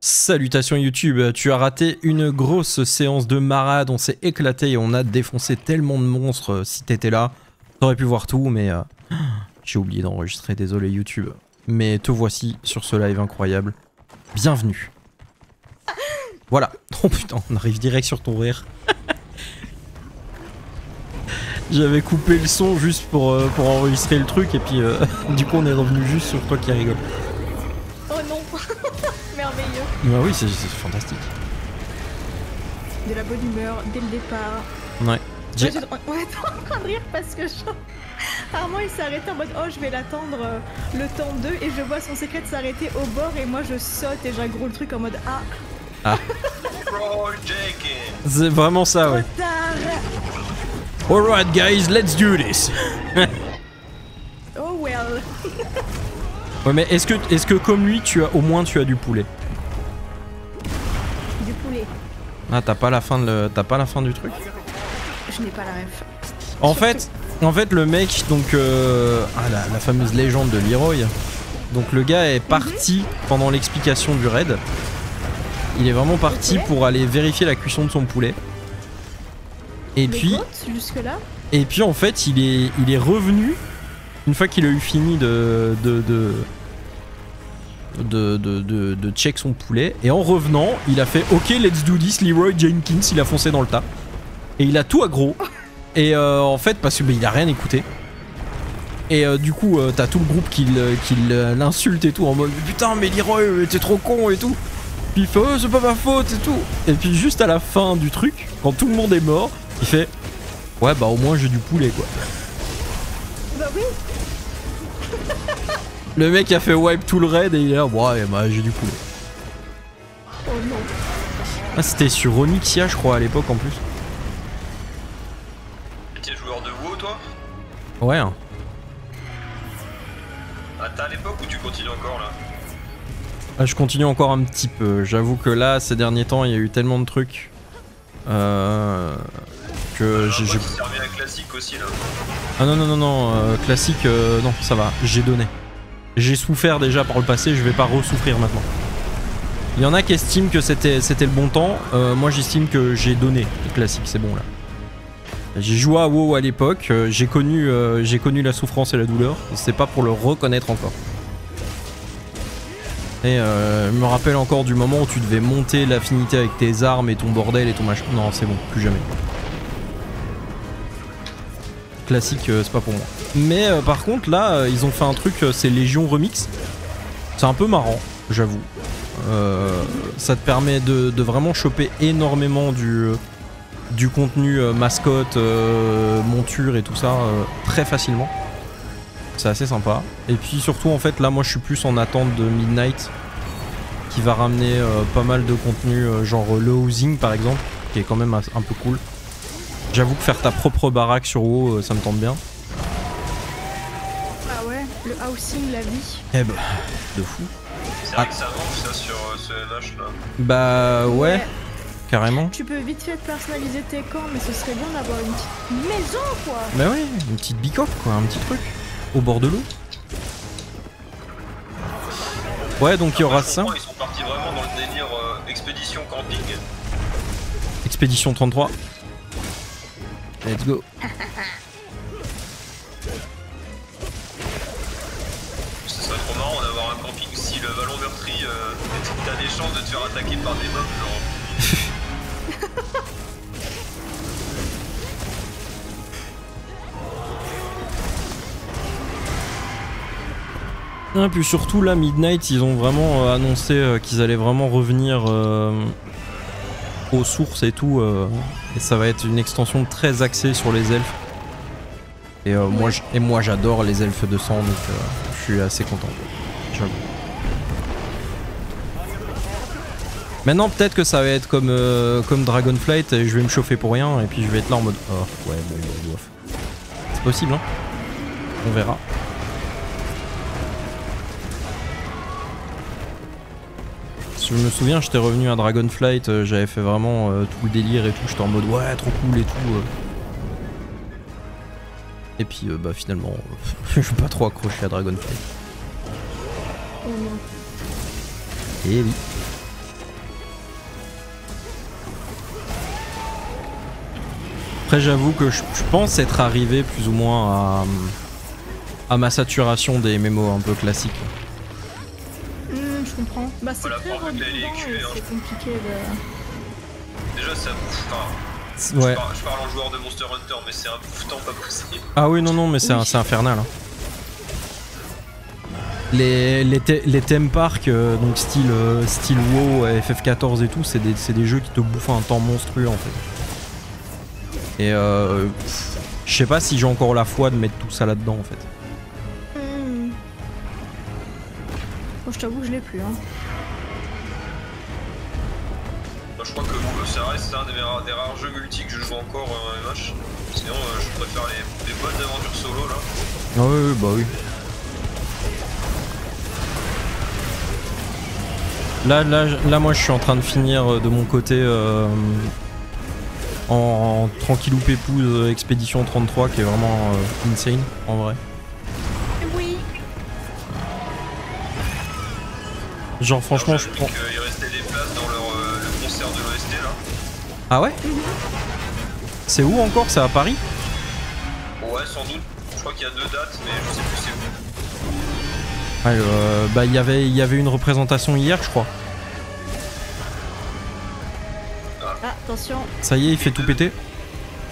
Salutations YouTube, tu as raté une grosse séance de marade, on s'est éclaté et on a défoncé tellement de monstres. Si t'étais là, t'aurais pu voir tout, mais j'ai oublié d'enregistrer, désolé YouTube. Mais te voici sur ce live incroyable. Bienvenue. Voilà. Oh putain, on arrive direct sur ton rire. J'avais coupé le son juste pour enregistrer le truc et puis du coup on est revenu juste sur toi qui rigole. Oh non. Merveilleux. Bah oui, c'est fantastique. De la bonne humeur dès le départ. Ouais. On est en train de rire parce que Armand il s'est arrêté en mode oh je vais l'attendre le temps 2 et je vois son secret s'arrêter au bord et moi je saute et j'aggro le truc en mode ah. Ah. C'est vraiment ça, ouais. Alright guys, let's do this. Oh well. Ouais mais est-ce que comme lui tu as au moins tu as du poulet? Du poulet. Ah t'as pas la fin du truc? Je n'ai pas la ref. En fait le mec donc la fameuse légende de Leroy. Donc le gars est parti pendant l'explication du raid. Il est vraiment parti pour aller vérifier la cuisson de son poulet. Et puis jusque-là. Et puis en fait il est revenu une fois qu'il a eu fini de check son poulet, et en revenant il a fait ok let's do this Leroy Jenkins, il a foncé dans le tas et il a tout aggro et en fait parce que il a rien écouté et du coup t'as tout le groupe qui l'insulte et tout en mode putain mais Leroy t'es trop con et tout, puis il fait oh c'est pas ma faute et tout, et puis juste à la fin du truc quand tout le monde est mort il fait ouais bah au moins j'ai du poulet quoi. Bah oui. Le mec a fait wipe tout le raid et il est là ouais bah j'ai du poulet. Oh non. Ah c'était sur Onyxia je crois à l'époque en plus. T'es joueur de WoW toi? Ouais hein. Ah t'as à l'époque ou tu continues encore là? Ah, je continue encore un petit peu, j'avoue que là ces derniers temps il y a eu tellement de trucs que j'ai servi à classique aussi là. Ah non, classique non ça va, j'ai donné. J'ai souffert déjà par le passé, je vais pas ressouffrir maintenant. Il y en a qui estiment que c'était le bon temps, moi j'estime que j'ai donné le classique, c'est bon là. J'ai joué à WoW à l'époque, j'ai connu la souffrance et la douleur, c'est pas pour le reconnaître encore. Et je me rappelle encore du moment où tu devais monter l'affinité avec tes armes et ton bordel et ton machin. Non c'est bon, plus jamais. Classique c'est pas pour moi. Mais par contre là ils ont fait un truc, c'est Légion Remix. C'est un peu marrant, j'avoue. Ça te permet de vraiment choper énormément du contenu mascotte, monture et tout ça très facilement. C'est assez sympa. Et puis surtout en fait là moi je suis plus en attente de Midnight qui va ramener pas mal de contenu genre le housing par exemple qui est quand même un peu cool. J'avoue que faire ta propre baraque sur WoW ça me tente bien. Ah ouais, le housing, la vie. Eh bah, de fou. C'est vrai que ça manque ça sur ce LH là. Bah ouais, carrément. Tu peux vite fait personnaliser tes camps, mais ce serait bien d'avoir une petite maison quoi. Bah ouais, une petite bicoque quoi, un petit truc. Au bord de l'eau. Ouais donc il y aura ça. Ils sont partis vraiment dans le délire expédition camping. Expédition 33. Let's go. Ce serait trop marrant d'avoir un camping si le ballon meurtri t'as des chances de te faire attaquer par des mobs genre. Et puis surtout là Midnight ils ont vraiment annoncé qu'ils allaient vraiment revenir aux sources et tout et ça va être une extension très axée sur les elfes et moi j'adore les elfes de sang donc je suis assez content, j'avoue. Maintenant peut-être que ça va être comme Dragonflight et je vais me chauffer pour rien et puis je vais être là en mode oh ouais bon bof. C'est possible hein, on verra. Je me souviens, j'étais revenu à Dragonflight, j'avais fait vraiment tout le délire et tout, j'étais en mode ouais trop cool et tout. Et puis bah finalement, je suis pas trop accroché à Dragonflight. Oh non. Et oui. Après j'avoue que je pense être arrivé plus ou moins à ma saturation des MMO un peu classiques. Je comprends. Bah c'est Voilà, très pour le redondant mec, il est et culé, hein. c'est compliqué de... Déjà, ça bouffe. Enfin, Ouais. je parle en joueur de Monster Hunter, mais c'est un bouffe-temps pas possible. Ah oui non mais c'est c'est infernal. Hein. Les theme parks, donc style WoW, FF14 et tout, c'est des jeux qui te bouffent un temps monstrueux en fait. Et je sais pas si j'ai encore la foi de mettre tout ça là-dedans en fait. Bon, je t'avoue que je l'ai plus. Hein. Moi, je crois que ça reste un des rares jeux multi que je joue encore en MH. Sinon, je préfère les bonnes aventures solo là. Ah oui, bah oui. Là, moi, je suis en train de finir de mon côté en tranquillou pépouze Expédition 33 qui est vraiment insane en vrai. Oui. Genre franchement, je prends. Il restait des places dans le concert de l'OST là. Ah ouais? C'est où encore? C'est à Paris? Ouais, sans doute. Je crois qu'il y a 2 dates, mais je sais plus c'est où. Ouais, bah il y avait une représentation hier, je crois. Ah, attention. Ça y est, il fait tout péter.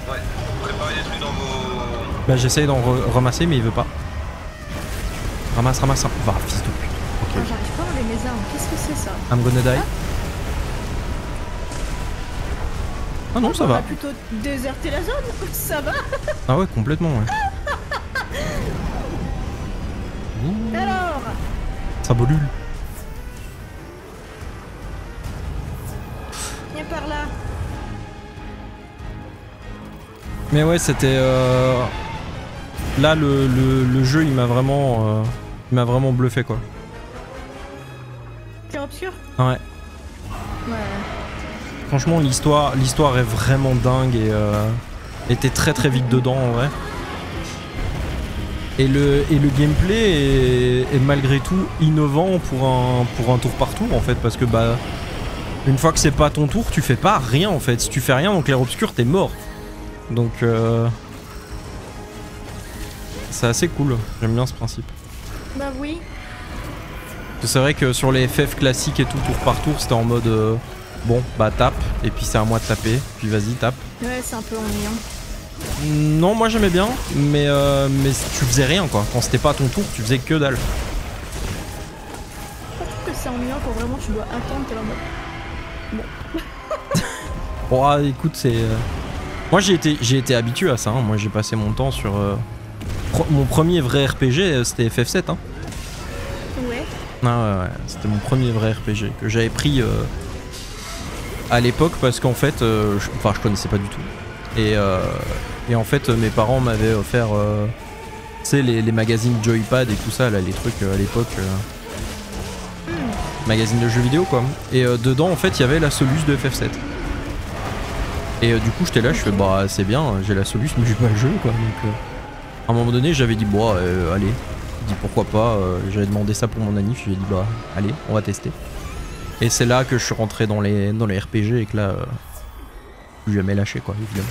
Ouais, préparez des trucs dans vos... Bah j'essaye d'en ramasser, mais il veut pas. Ramasse. Va, fils de pute. Ah, Ok. j'arrive pas à enlever mes armes. Qu'est-ce que c'est ça? I'm gonna die. Ah non, ça On va. va plutôt déserter la zone. Ça va. Ah ouais, complètement, ouais. Ouh, Alors. ça bolule. Viens par là. Mais ouais, c'était... Là, le jeu, il m'a vraiment bluffé, quoi. Clair obscur? Ouais. Ouais. Franchement, l'histoire est vraiment dingue et t'es très très vite dedans, en vrai. Et le gameplay est malgré tout innovant pour un tour par tour, en fait, parce que, bah... Une fois que c'est pas ton tour, tu fais pas rien, en fait. Si tu fais rien dans clair obscur, t'es mort. Donc... C'est assez cool, j'aime bien ce principe. Bah oui. C'est vrai que sur les FF classiques et tout, tour par tour, c'était en mode bon, bah tape, et puis c'est à moi de taper, puis vas-y, tape. Ouais, c'est un peu ennuyant. Non, moi j'aimais bien, mais tu faisais rien quoi. Quand c'était pas ton tour, tu faisais que dalle. Je trouve que c'est ennuyant quand vraiment tu dois attendre, t'es là en mode. Bon, ah, écoute, c'est. Moi j'ai été habitué à ça, hein. Moi j'ai passé mon temps sur. Mon premier vrai RPG, c'était FF7. Hein. Ouais. Ah ouais, c'était mon premier vrai RPG que j'avais pris à l'époque parce qu'en fait, je connaissais pas du tout. Et en fait, mes parents m'avaient offert, tu sais, les magazines Joypad et tout ça, là, les trucs à l'époque, magazines de jeux vidéo quoi. Et dedans, en fait, il y avait la Solus de FF7. Et du coup, j'étais là, je fais bah c'est bien, j'ai la Solus, mais j'ai pas le jeu quoi. Donc, à un moment donné, j'avais dit bon, allez. Dit pourquoi pas, j'avais demandé ça pour mon anniv, j'ai dit bah allez, on va tester. Et c'est là que je suis rentré dans les RPG et que là, plus jamais lâché quoi, évidemment.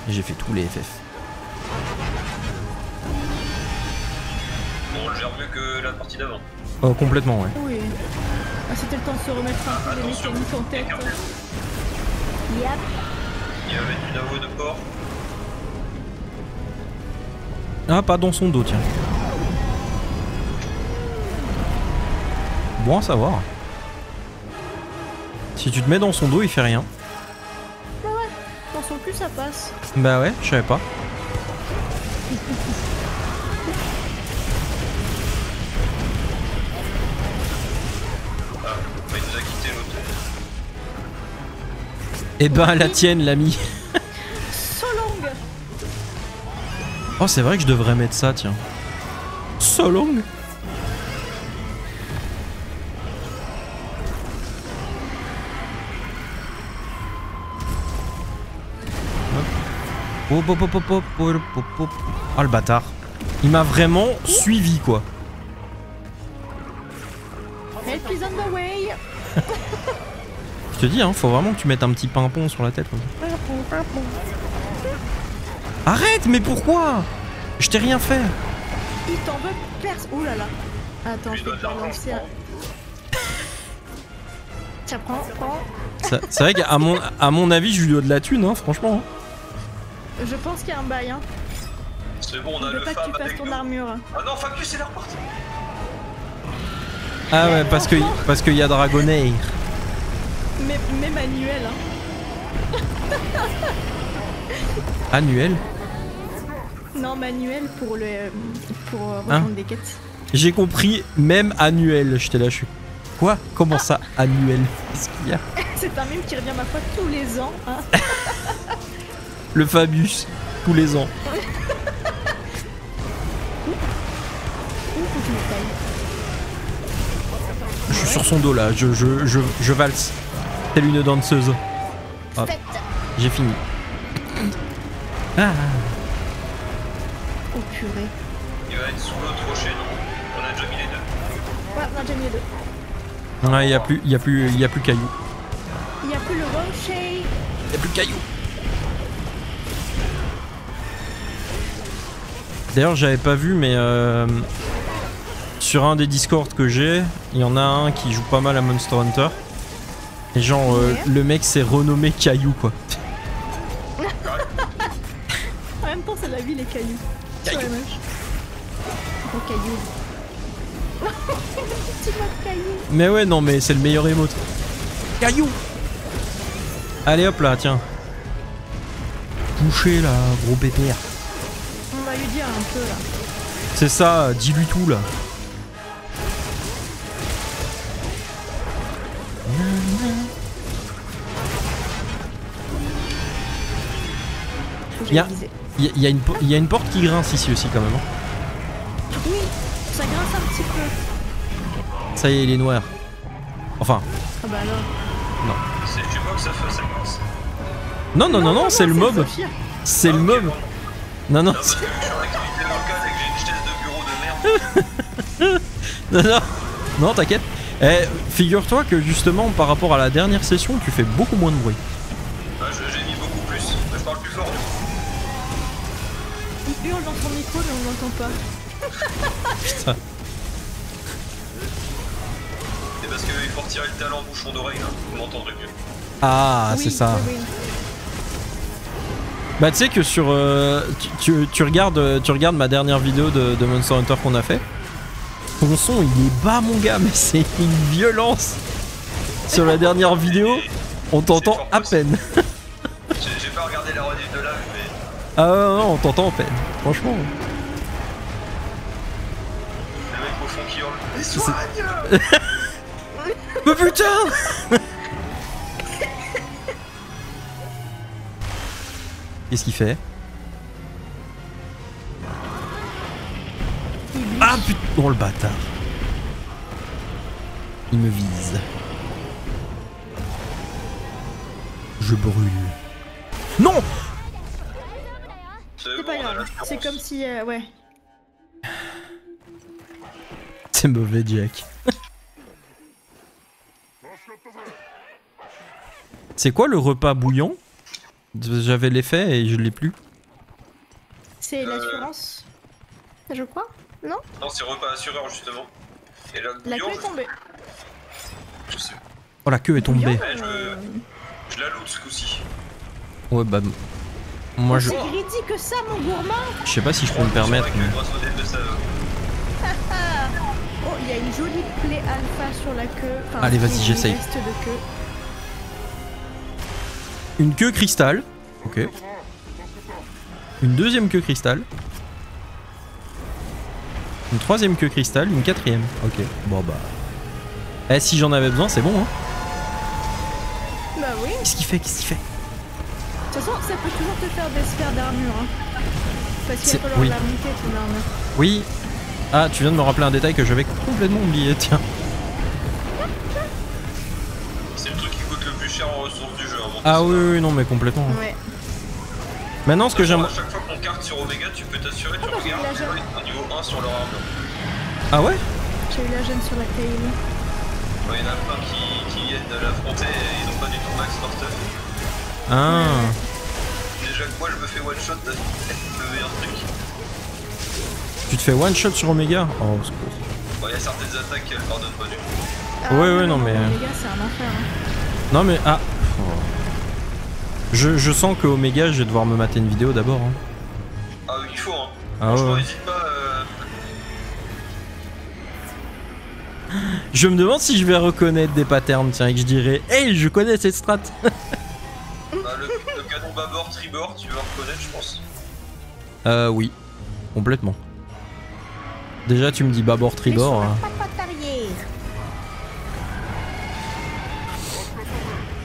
Et j'ai fait tous les FF. Bon, on le gère mieux que la partie d'avant. Complètement ouais. Oui. Ah, c'était le temps de se remettre un peu les Attention, mécaniques en tête. écartez. Yep. Il y avait du Navo de porc. Ah, pas dans son dos, tiens. Bon à savoir. Si tu te mets dans son dos, il fait rien. Bah ouais, dans son cul ça passe. Bah ouais, je savais pas. Ah, bah, il nous a quitté l'autre. Eh ben, la tienne, l'ami. So long. Oh, c'est vrai que je devrais mettre ça, tiens. So long. Hop, hop, hop, hop, hop, hop, hop, hop. Oh, le bâtard. Il m'a vraiment suivi, quoi. Elle pisse He's on the way. Je te dis, hein, faut vraiment que tu mettes un petit pimpon sur la tête. Comme ça. Arrête, mais pourquoi? Je t'ai rien fait. Il t'en veut perce. Ouh là là. Attends, je vais te balancer. Tiens, prends. C'est vrai qu'à mon avis, je lui dois de la thune, hein, franchement. Je pense qu'il y a un bail, hein. C'est bon, on a Je veux le pas que fab tu fasses avec ton nous. armure. Ah non, Facus, c'est la porte. Ah ouais, parce qu'il y a Dragonair. Mais manuel, hein. Annuel. Non, manuel pour rejoindre des quêtes. J'ai compris, même annuel. J'étais là, je suis. Quoi? Comment ça, annuel? Qu'est-ce qu'il y a? C'est un mime qui revient ma foi tous les ans, hein. Le Fabius, tous les ans. Ouh, faut que je me taille. Je suis sur son dos là, je valse. Telle une danseuse. Hop, Faites. j'ai fini. Ah. Oh purée. Il va être sous l'autre rocher, non? On a déjà mis les deux. Ouais, on a déjà mis les deux. Ouais, y a plus caillou. Il n'y a plus le rocher. Y a plus caillou. D'ailleurs, j'avais pas vu, mais sur un des Discord que j'ai, il y en a un qui joue pas mal à Monster Hunter. Et genre, le mec s'est renommé Caillou, quoi. En même temps, c'est la vie, les cailloux. Caillou. Ouais, moche. Oh, caillou. Petit mode caillou. Mais ouais, non, mais c'est le meilleur emote. Caillou. Allez hop là, tiens. Touché là, gros pépère. On va lui dire un peu là. C'est ça, dis-lui tout là. Faut que Y a- j'aille viser. Il y a une porte qui grince ici aussi quand même. Hein. Oui, ça grince un petit peu. Ça y est, il est noir. Enfin, Ah bah alors. non. C'est du mob, ça fait ça passe. Non, c'est le mob. Sophia. C'est le mob. Non, non, Non, parce que je suis en activité locale et que j'ai une chaise de bureau de merde. non, t'inquiète. Eh, figure-toi que justement, par rapport à la dernière session, tu fais beaucoup moins de bruit. Ah, j'ai mis beaucoup plus. Je parle plus fort. Il hurle dans son micro mais on l'entend pas. Putain. C'est parce qu'il faut retirer le talent bouchon d'oreille, là. Vous m'entendrez mieux. Ah, Oui, c'est ça. oui, oui. Bah tu sais que sur tu regardes ma dernière vidéo de Monster Hunter qu'on a fait. Ton son il est bas mon gars, mais c'est une violence. Sur la dernière vidéo, on t'entend à peine. J'ai pas regardé la rediff de live, mais Ah non, on t'entend à peine. Franchement. le mec au fond qui hurle. Mais soigne. Mais putain. Qu'est-ce qu'il fait? Ah putain, oh le bâtard. Il me vise. Je brûle. Non! C'est bon, pas on a grave. l'assurance. C'est comme si. Ouais. C'est mauvais Jack. C'est quoi le repas bouillant? J'avais l'effet et je l'ai plus. C'est l'assurance. Je crois. Non? Non, c'est repas assureur, justement. Et là, La bouillon, queue est tombée. je sais. Oh la queue est tombée. Bouillon, Ouais, je la loot ce coup-ci. Ouais bah moi je C'est greedy que ça, mon gourmand! sais pas si je peux me permettre. Sur la queue, grâce au dé de saveur. Oh, il y a une jolie plaie alpha sur la queue. Enfin, Allez, vas-y, une j'essaye. veste de queue. Une queue cristal. Ok. Une deuxième queue cristal. Une troisième queue cristal. Une quatrième. Ok. Bon bah. Eh si j'en avais besoin c'est bon hein. Bah oui. Qu'est-ce qu'il fait? Qu'est-ce qu'il fait? De toute façon, ça peut toujours te faire des sphères d'armure. Hein. Parce qu'il C'est- va falloir oui. la monter, ton armure. Oui. Ah tu viens de me rappeler un détail que j'avais complètement oublié. Tiens. C'est le truc qui coûte le plus cher en ressources du jeu. Hein, Ah oui, oui non mais complètement. Ouais. Maintenant ce que j'aime. À chaque fois qu'on carte sur Omega, tu peux t'assurer, tu bah, j'ai regardes, eu la tu vois, au niveau 1 sur leur armure. Ah ouais? J'ai eu la gêne sur la taille. Il y en a plein qui viennent de l'affronter et ils ont pas du tout max leur stuff. Ah. Déjà que moi je me fais one shot, c'est le meilleur truc. Tu te fais one shot sur Omega? Oh, au secours. Bon, il y a certaines attaques qu'elles pardonnent pas du tout. Ah, Ouais, non, mais. Les gars, c'est un enfer. Hein. Non, mais. Ah. Oh. Je sens que Omega, je vais devoir me mater une vidéo d'abord. Hein. Ah oui, il faut, hein. Ah Franchement, ouais. n'hésite pas. Je me demande si je vais reconnaître des patterns, tiens, et que je dirais hey, je connais cette strat. Le canon bâbord, tribord, tu vas reconnaître, je pense. Oui, complètement. Déjà, tu me dis bâbord, tribord.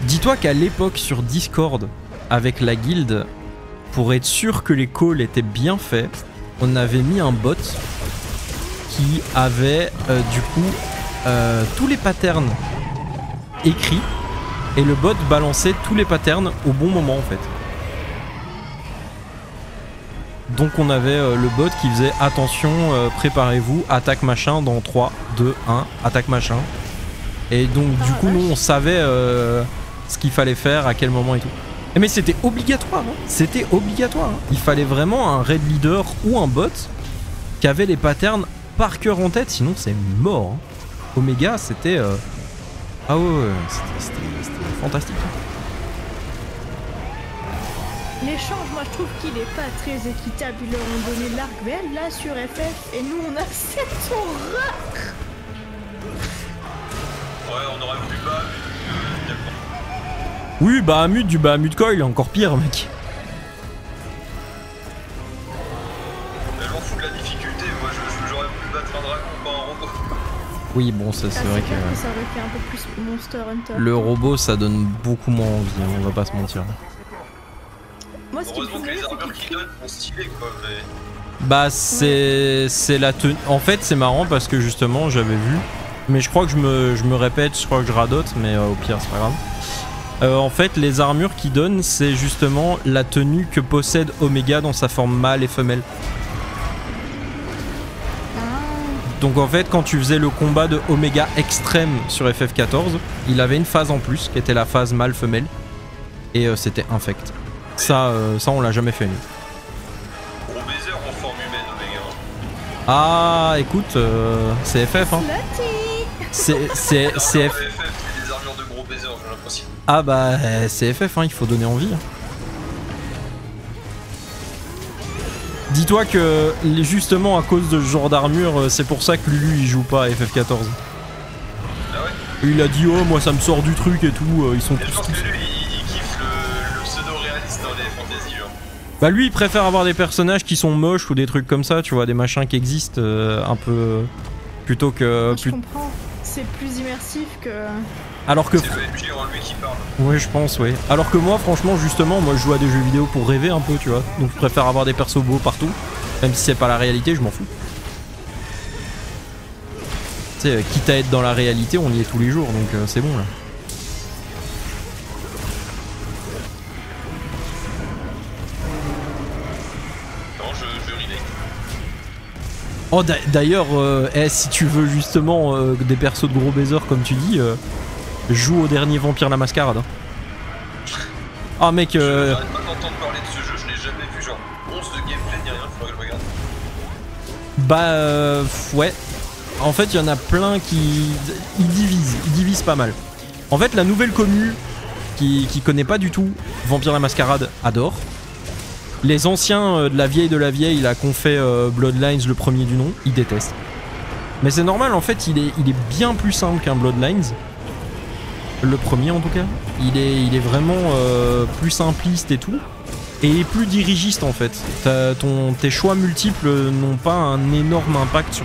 Dis-toi qu'à l'époque, sur Discord, avec la guilde, pour être sûr que les calls étaient bien faits, on avait mis un bot qui avait du coup tous les patterns écrits et le bot balançait tous les patterns au bon moment en fait. Donc on avait le bot qui faisait attention, préparez-vous, attaque machin dans 3, 2, 1, attaque machin. Et donc du coup nous on savait ce qu'il fallait faire, à quel moment et tout. Mais c'était obligatoire, hein. C'était obligatoire. Hein. Il fallait vraiment un raid leader ou un bot qui avait les patterns par cœur en tête, sinon c'est mort. Hein. Omega c'était... Ah ouais, c'était fantastique. L'échange, moi je trouve qu'il est pas très équitable. Ils leur ont donné l'arc VL là sur FF et nous on a cette horreur. Ouais, on aurait pu pas, mais d'accord. Oui, Bahamut, du Bahamut Coil, encore pire, mec. Mais j'en fous de la difficulté, moi j'aurais pu battre un dragon, pas un robot. Oui, bon, ça c'est vrai que... Ça aurait fait un peu plus Monster Hunter. Le robot, ça donne beaucoup moins envie, hein, on va pas se mentir. Moi, ce qui me Heureusement que fait les rire, armures c'est qu'ils donnent sont stylées, quoi, mais... Bah, c'est la tenue... En fait, c'est marrant parce que justement, j'avais vu... Mais je crois que je me répète, je crois que je radote, mais au pire, c'est pas grave. En fait, les armures qu'ils donnent, c'est justement la tenue que possède Omega dans sa forme mâle et femelle. Donc en fait, quand tu faisais le combat de Omega extrême sur FF14, il avait une phase en plus, qui était la phase mâle-femelle. Et c'était infect. Ça, on l'a jamais fait, nous. Gros baiser en forme humaine, Omega. Ah, écoute, c'est FF, hein. C'est FF. C'est des armures de gros baiser, j'ai l'impression. Ah bah, c'est FF, hein, il faut donner envie. Dis-toi que justement à cause de ce genre d'armure, c'est pour ça que Lulu il joue pas à FF14. Ah ouais. Il a dit oh moi ça me sort du truc et tout, ils sont Et je pense tous... que lui, il kiffe le pseudo-réaliste dans les fantasy, genre. Bah lui il préfère avoir des personnages qui sont moches ou des trucs comme ça, tu vois, des machins qui existent un peu... plutôt que... Je comprends, c'est plus immersif que... Alors que... C'est le MJ en lui qui parle. Ouais, je pense, ouais. Alors que moi, franchement, justement, moi je joue à des jeux vidéo pour rêver un peu, tu vois. Donc je préfère avoir des persos beaux partout. Même si c'est pas la réalité, je m'en fous. Tu sais, quitte à être dans la réalité, on y est tous les jours, donc c'est bon là. Non, je ridais. Oh, d'ailleurs, si tu veux justement des persos de gros baisers, comme tu dis, joue au dernier Vampire la Mascarade. Hein. Ah, mec. J'arrête pas d'entendre parler de ce jeu, je l'ai jamais vu, genre 11 de gameplay, ni rien, faudrait que je regarde. Bah, ouais. En fait, il y en a plein qui. Ils divisent pas mal. En fait, la nouvelle commu qui connaît pas du tout Vampire la Mascarade adore. Les anciens de la vieille là qu'on fait Bloodlines le premier du nom, ils détestent. Mais c'est normal, en fait, il est bien plus simple qu'un Bloodlines. Le premier en tout cas. Il est vraiment plus simpliste et tout. Et plus dirigiste en fait. Tes choix multiples n'ont pas un énorme impact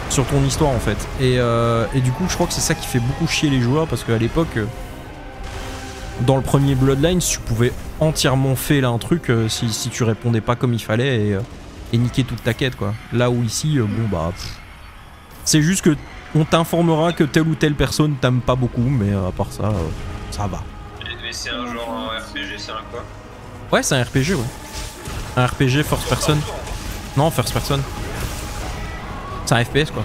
sur ton histoire en fait. Et du coup je crois que c'est ça qui fait beaucoup chier les joueurs parce qu'à l'époque, dans le premier Bloodlines, tu pouvais entièrement faire un truc si tu répondais pas comme il fallait et niquer toute ta quête quoi. Là où ici, bon bah... c'est juste que on t'informera que telle ou telle personne t'aime pas beaucoup, mais à part ça, ça va. Mais c'est un genre un RPG, c'est un quoi? Ouais, c'est un RPG, ouais. Un RPG first person. Non, first person. C'est un FPS, quoi.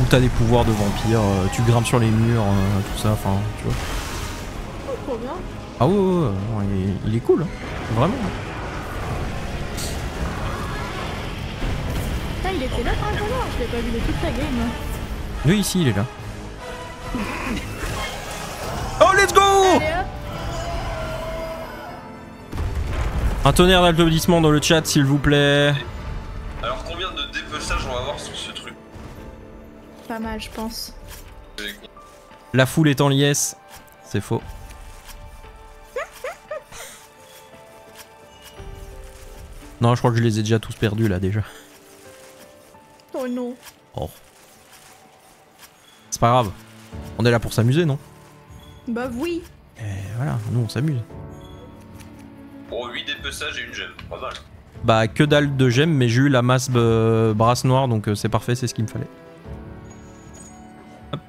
t'as des pouvoirs de vampire, tu grimpes sur les murs, tout ça, enfin, tu vois. Oh, trop bien. Ah ouais, il est cool, hein. Vraiment. Putain, il était là par exemple, je l'ai pas vu de toute la game. Hein. Oui, ici, il est là. Oh, let's go! Allez hop. Un tonnerre d'applaudissements dans le chat, s'il vous plaît. Alors combien de dépeçages on va avoir sur ce truc? Pas mal, je pense. La foule est en liesse. C'est faux. Non, je crois que je les ai déjà tous perdus là déjà. Oh non. Oh. C'est pas grave. On est là pour s'amuser, non? Bah oui. Et voilà, nous on s'amuse. Bon, 8 dépeçages et une gemme, pas mal. Bah que dalle de gemmes, mais j'ai eu la masse brasse noire, donc c'est parfait, c'est ce qu'il me fallait. Hop.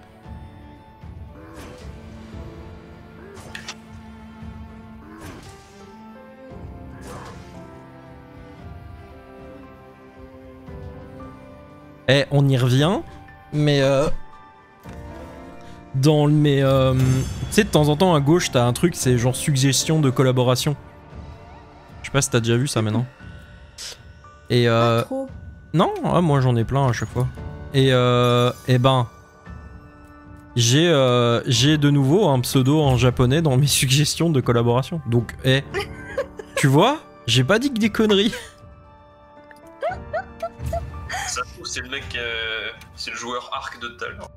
Eh, on y revient, mais dans mes... tu sais, de temps en temps à gauche, t'as un truc, c'est genre suggestion de collaboration. Je sais pas si t'as déjà vu ça maintenant. Et Pas trop. non, ah, moi j'en ai plein à chaque fois. Et ben, j'ai de nouveau un pseudo en japonais dans mes suggestions de collaboration. Donc, tu vois, j'ai pas dit que des conneries. Ça se trouve, c'est le mec, c'est le joueur arc de tout à l'heure.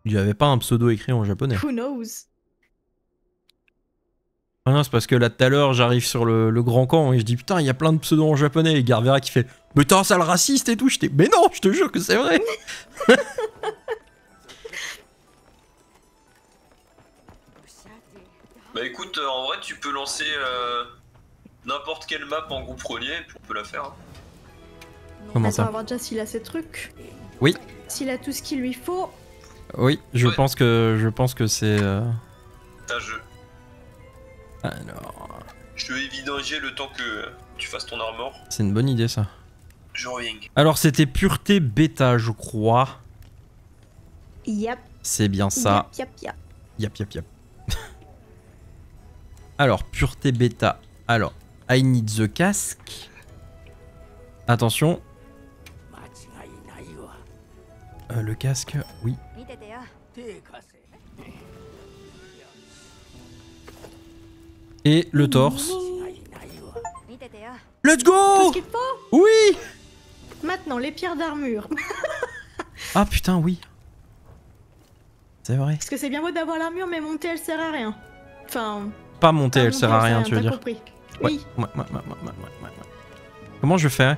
Il y avait pas un pseudo écrit en japonais. Who knows? Ah non, c'est parce que là tout à l'heure j'arrive sur le grand camp et je dis putain, il y a plein de pseudos en japonais. Et Garvera qui fait mais t'es un sale raciste et tout. J'étais mais non, je te jure que c'est vrai. Bah écoute, en vrai, tu peux lancer n'importe quelle map en groupe relié et puis on peut la faire. Hein. Comment Attends, on va ça? voir déjà s'il a ses trucs. Oui. S'il a tout ce qu'il lui faut. Oui, je Ouais. pense que c'est. T'as jeu. Alors, Je vais vidanger le temps que tu fasses ton armor. c'est une bonne idée ça. Je reviens. Alors c'était pureté bêta, je crois. Yap. C'est bien ça. Yap, yap, yap. Yap. Alors, pureté bêta. Alors, I need the casque. Attention. Le casque, oui. Et le torse. Let's Tout go! ce qu'il te faut. Oui! Maintenant, les pierres d'armure. Ah putain, oui. C'est vrai. Parce que c'est bien beau d'avoir l'armure, mais monter, elle sert à rien. Enfin. Pas monter, elle monter, sert à rien, tu veux t'as dire. compris. Ouais. Oui. Ouais. Comment je fais?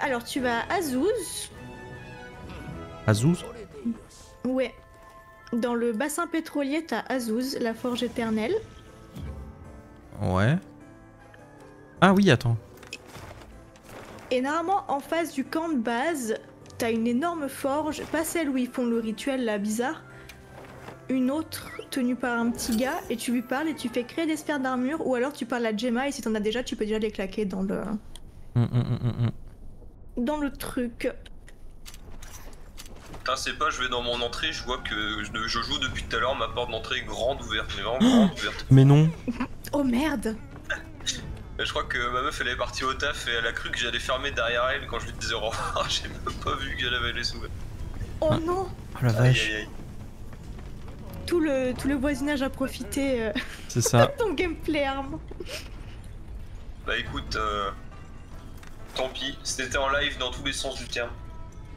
Alors, tu vas à Azuz. Azouz? Ouais. Dans le bassin pétrolier, t'as Azuz, la forge éternelle. Ouais. Ah oui, attends. Et normalement, en face du camp de base, t'as une énorme forge, pas celle où ils font le rituel là bizarre, une autre tenue par un petit gars, et tu lui parles et tu fais créer des sphères d'armure, ou alors tu parles à Gemma et si t'en as déjà, tu peux déjà les claquer dans le dans le truc. Putain, c'est pas, je vais dans mon entrée, je vois que je joue depuis tout à l'heure, ma porte d'entrée est grande ouverte, mais vraiment grande ouverte. Mais non. Oh merde! Et je crois que ma meuf elle est partie au taf et elle a cru que j'allais fermer derrière elle quand je lui disais au revoir, j'ai même pas vu qu'elle avait les ouverts. Oh non! Oh la Aïe vache. aïe aïe. Tout le voisinage a profité C'est ça. de ton gameplay arme. Bah écoute, tant pis, c'était en live dans tous les sens du terme.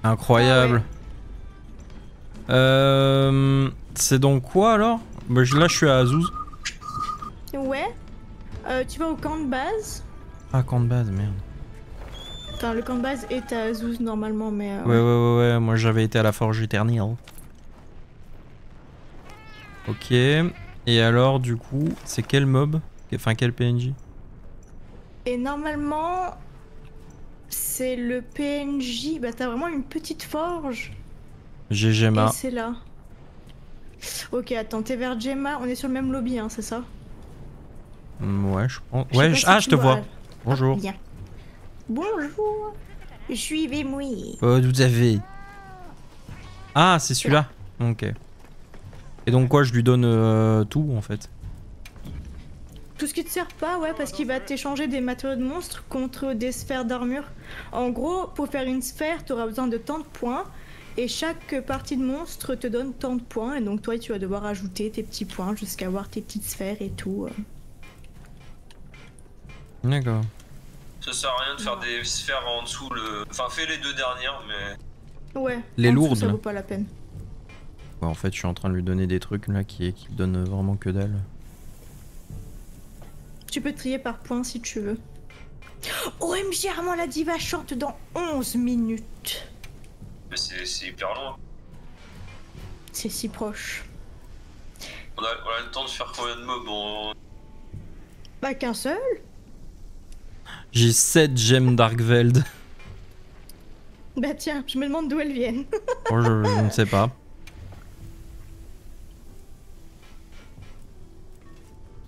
Incroyable. C'est donc quoi alors? Bah, là je suis à Azouz. Ouais. Tu vas au camp de base. Ah, camp de base, merde. Enfin, le camp de base est à Azuz normalement, mais. Ouais, moi j'avais été à la forge éternelle. Ok. Et alors, du coup, c'est quel mob? Enfin, quel PNJ? Et normalement, c'est le PNJ. Bah, t'as vraiment une petite forge. J'ai Gemma. Et c'est là. Ok, attends, t'es vers Gemma. On est sur le même lobby, hein, c'est ça? Ouais, je pense. Je sais Ouais, pas si ah, tu je te vois. Ah, Bonjour. bien. Bonjour. Suivez-moi. Oh, tout à fait. Ah, c'est celui-là. Ok. Et donc quoi, je lui donne tout en fait. Tout ce qui te sert pas, ouais, parce qu'il va t'échanger des matériaux de monstres contre des sphères d'armure. En gros, pour faire une sphère, tu auras besoin de tant de points. Et chaque partie de monstre te donne tant de points. Et donc toi, tu vas devoir ajouter tes petits points jusqu'à avoir tes petites sphères et tout. D'accord. Ça sert à rien de faire des sphères en dessous le. Enfin, fais les deux dernières, mais. Ouais. Les en dessous, lourdes, ça là. vaut pas la peine. Ouais, en fait, je suis en train de lui donner des trucs là qui donnent vraiment que dalle. Tu peux trier par points si tu veux. OMG, Armand la diva chante dans 11 minutes. Mais c'est hyper loin. C'est si proche. On a le temps de faire combien de mobs Bah qu'un seul. J'ai 7 gemmes Darkveld. Bah tiens, je me demande d'où elles viennent. Oh, je ne sais pas.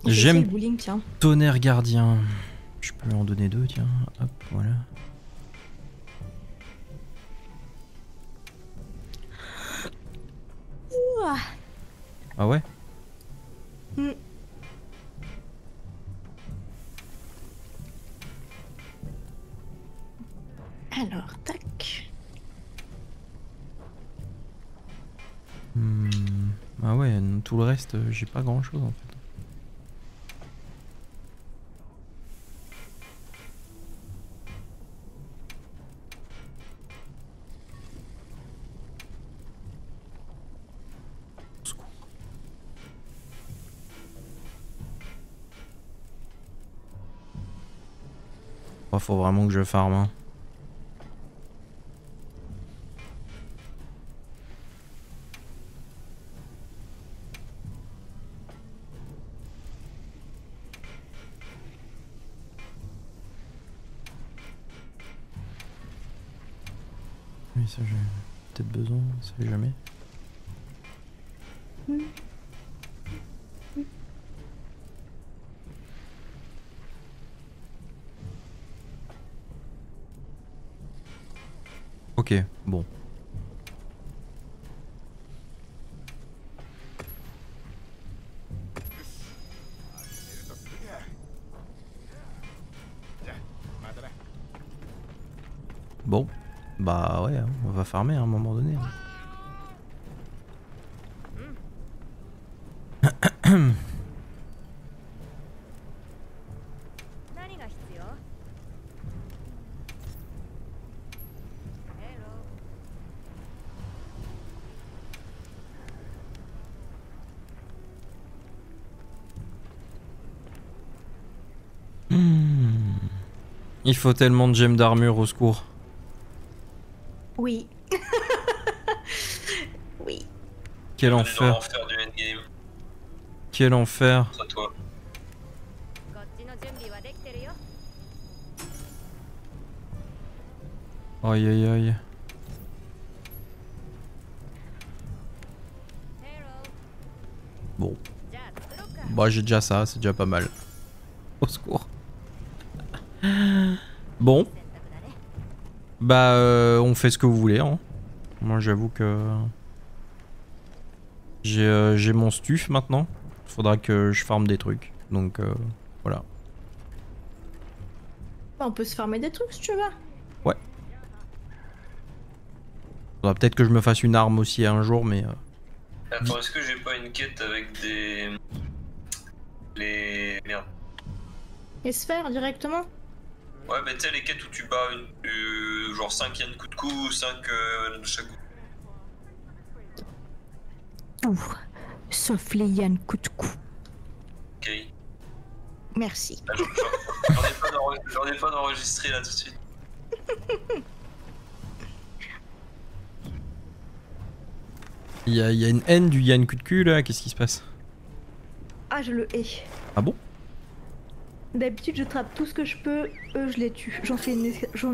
J'aime Gemme le bowling, tiens. tonnerre gardien. Je peux en donner 2, tiens. Hop, voilà. Ouah. Ah ouais? Hmm. Alors, tac. Ah ouais, tout le reste, j'ai pas grand chose en fait. Oh, faut vraiment que je farm. Hein. Oui, ça j'ai peut-être besoin, ça fait jamais. Ok, bon. Bon, bah ouais, hein, on va farmer à un moment donné. Il faut tellement de gemmes d'armure, au secours. Oui. Oui. Quel enfer. L'enfer du endgame. Quel enfer. C'est à toi. Aïe aïe aïe. Bon. Bah j'ai déjà ça, c'est déjà pas mal. Au secours. Bon. Bah on fait ce que vous voulez hein. Moi j'avoue que j'ai mon stuff maintenant. Faudra que je farme des trucs. Donc voilà. Bah, on peut se farmer des trucs si tu veux. Ouais. Faudra peut-être que je me fasse une arme aussi un jour mais Attends, est-ce que j'ai pas une quête avec des. Merde. Et sphères directement. Ouais, mais tu sais, les quêtes où tu bats genre 5 yens coup de coup, 5 de chaque coup. Ouh. Sauf les Yann coup de coup. Ok. Merci. Ah, j'en ai pas d'enregistré là tout de suite. il y a une haine du Yann coup de cul là, qu'est-ce qui se passe? Ah, je le hais. Ah bon? D'habitude, je trappe tout ce que je peux, eux, je les tue. J'en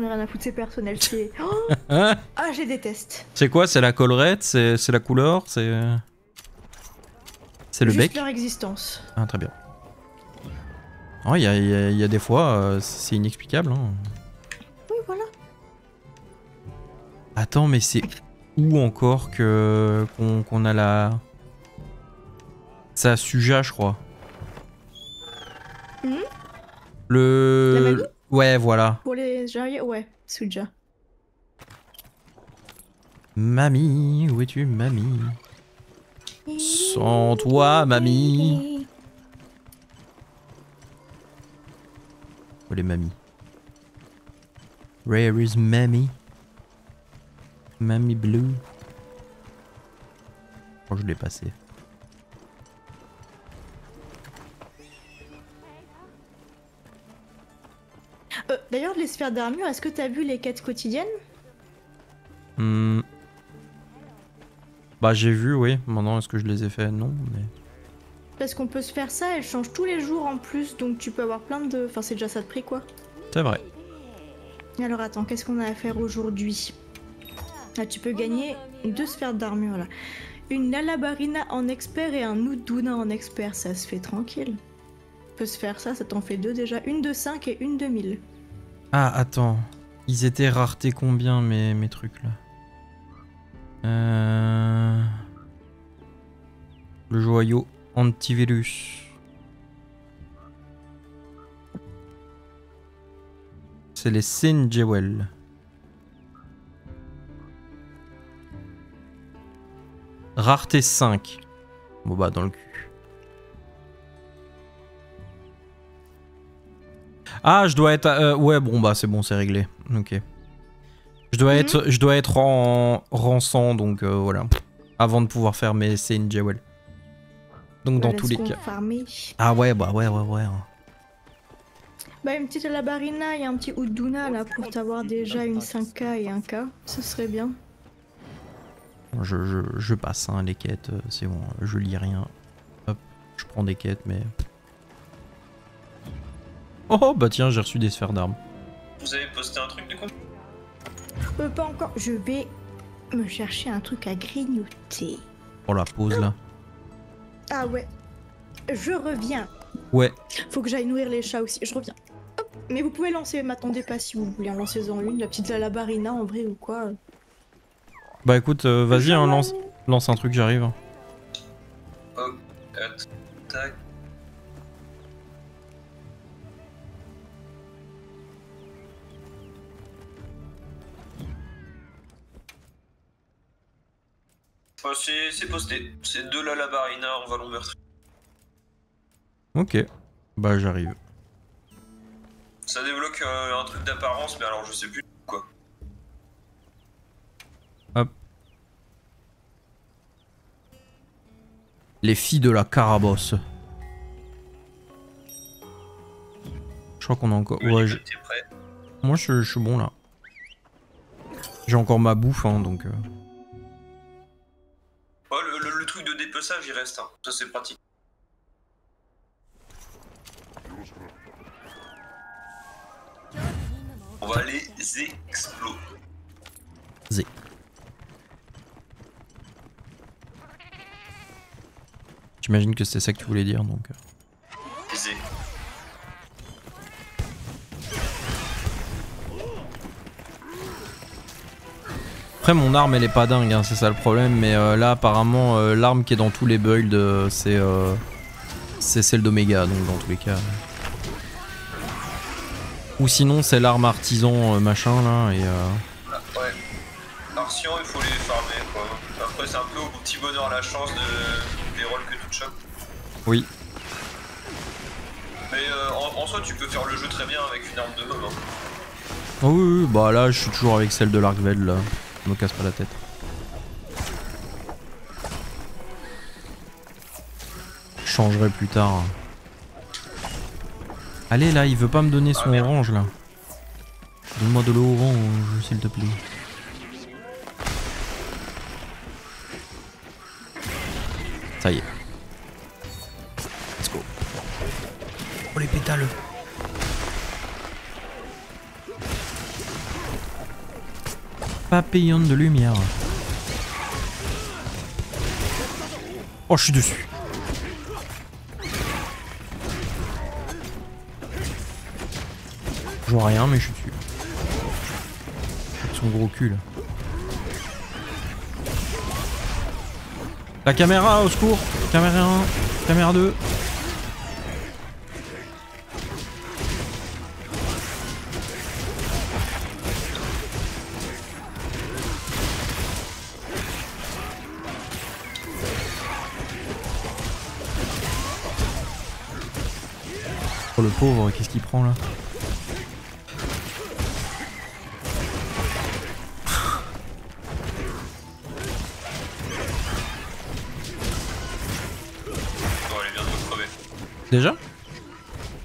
ai rien à foutre, c'est personnel. C'est. Oh Hein? ah, je les déteste. C'est quoi? C'est la collerette? C'est la couleur? C'est le Juste bec? leur existence. Ah très bien. Oh, il y a des fois, c'est inexplicable. Hein. Oui, voilà. Attends, mais c'est où encore que qu'on a la... C'est à Suja, je crois. La Le... mamie Ouais, voilà. Pour les jarriers, ouais, Suja. Mamie, où es-tu, mamie? Sans toi, mamie. Oh, les mamies. Where is mamie? Mamie Blue. Oh, je l'ai passé. D'ailleurs, les sphères d'armure, est-ce que t'as vu les quêtes quotidiennes? Bah j'ai vu, oui. Maintenant, est-ce que je les ai fait? Non, mais... Parce qu'on peut se faire ça, elles changent tous les jours en plus, donc tu peux avoir plein de... Enfin, c'est déjà ça de prix, quoi. C'est vrai. Alors attends, qu'est-ce qu'on a à faire aujourd'hui? Là, tu peux gagner 2 sphères d'armure, là. Une Lalabarina en expert et un Uduna en expert, ça se fait tranquille. On peut se faire ça, ça t'en fait 2 déjà. Une de 5 et une de 1000. Ah, attends. Ils étaient rareté combien, mes trucs, là? Le joyau antivirus. C'est les Sin Jewel. Rareté 5. Bon bah dans le cul. Ah, je dois être... ouais, bon bah c'est bon, c'est réglé. Ok. Je dois être en rang 100, donc voilà. Avant de pouvoir faire mes Sin Jewel. Donc dans tous les cas... Farmer. Ah ouais, bah ouais. Bah une petite Lalabarina et un petit Uduna là pour t'avoir déjà une 5K et un K, ce serait bien. Je passe hein, les quêtes, c'est bon, je lis rien. Hop, je prends des quêtes, mais... Oh bah tiens, j'ai reçu des sphères d'armes. Vous avez posté un truc du coup? Pas encore, je vais me chercher un truc à grignoter. Oh la pause là. Ah ouais, je reviens. Ouais. Faut que j'aille nourrir les chats aussi, je reviens. Hop. Mais vous pouvez lancer, m'attendez pas si vous voulez en lancer en une, la petite Lalabarina en vrai ou quoi. Bah écoute, vas-y, hein, lance un truc, j'arrive. Oh, tac. Oh, c'est posté. C'est 2 Lalabarina en vallon meurtri. Ok, bah j'arrive. Ça débloque un truc d'apparence, mais alors je sais plus quoi. Hop. Les filles de la carabosse. Je crois qu'on a encore... Ouais, T'es prêt? Moi je suis bon là. J'ai encore ma bouffe, hein, donc... Oh, le truc de dépeçage il reste, hein. Ça c'est pratique. On va les exploser. J'imagine que c'est ça que tu voulais dire, donc... Après mon arme elle est pas dingue, hein, c'est ça le problème, mais là apparemment l'arme qui est dans tous les builds c'est celle d'Omega, donc dans tous les cas. Ou sinon c'est l'arme artisan machin là et... Ouais. Artisan il faut les farmer quoi. Après c'est un peu au petit bonheur la chance des rôles que tu chopes. Oui. Mais en soi tu peux faire le jeu très bien avec une arme de mob. Hein. Oh oui, bah là je suis toujours avec celle de l'Arcveld là. Je me casse pas la tête. Je changerai plus tard. Allez là, il veut pas me donner son orange là. Donne-moi de l'orange s'il te plaît. Ça y est. Let's go. Oh les pétales. Papillon de lumière. Oh, je suis dessus. Je vois rien, mais je suis dessus. Avec son gros cul là. La caméra, au secours. Caméra 1, caméra 2. Oh le pauvre, qu'est-ce qu'il prend là? Bon, elle est bientôt crevée. Déjà?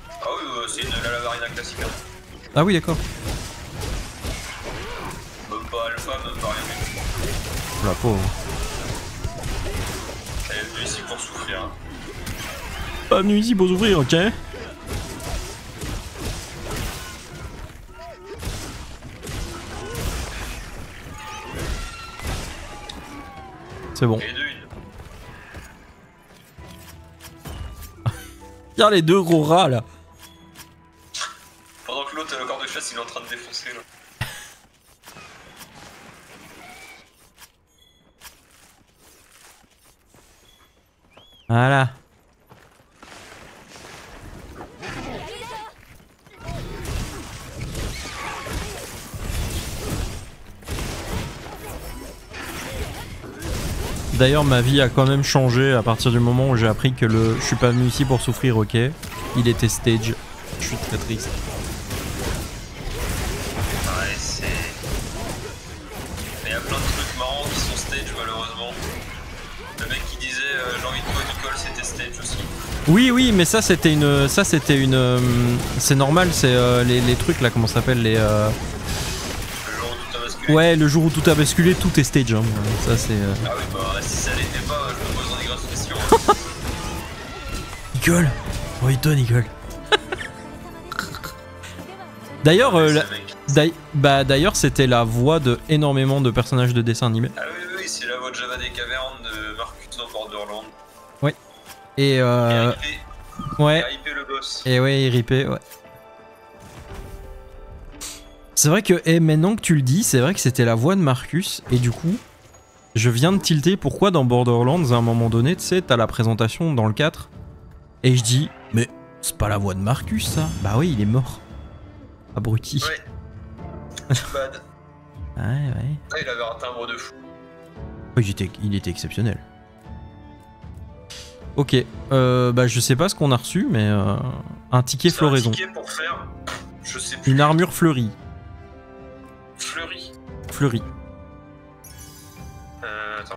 Ah oui, c'est la Lavarina classique. Hein. Ah oui d'accord. Même pas alpha, même pas rien du tout. La pauvre. Elle est venue ici pour souffrir. Hein. Pas venu ici pour s'ouvrir, ok? C'est bon. Et de une. Regarde les deux gros rats là. Pendant que l'autre, le corps de chasse, il est en train de défoncer là. Voilà. D'ailleurs ma vie a quand même changé à partir du moment où j'ai appris que je suis pas venu ici pour souffrir, ok. Il était stage. Je suis très triste. Ouais, c'est... Mais il y a plein de trucs marrants qui sont stage malheureusement. Le mec qui disait j'ai envie de toi Nicole, c'était stage aussi. Oui oui mais ça c'était une... c'est normal, c'est les trucs là, comment ça s'appelle les... Le jour où tout a basculé. Ouais, le jour où tout a basculé, tout est stage. Hein. Ça c'est... Ah oui, bah si ça l'était pas, je me poserais des grosses questions. Nicole. Oui-toi Nicole. D'ailleurs, d'ailleurs c'était la voix de énormément de personnages de dessins animés. Ah oui, oui, c'est la voix de Java des cavernes de Marcus dans Borderlands. Ouais. Et ouais. RIP le boss. Et ouais, RIP, ouais. C'est vrai que, maintenant que tu le dis, c'est vrai que c'était la voix de Marcus, et du coup, je viens de tilter pourquoi dans Borderlands, à un moment donné, tu sais, t'as la présentation dans le 4, et je dis, mais c'est pas la voix de Marcus, ça? Bah oui, il est mort. Abruti. Ouais. Bad. Ouais, ouais. Ah, il avait un timbre de fou. Oui, il était exceptionnel. Ok, bah je sais pas ce qu'on a reçu, mais un ticket floraison. Un ticket pour faire, je sais plus. Une armure fleurie. Fleurie. Fleurie. Attends.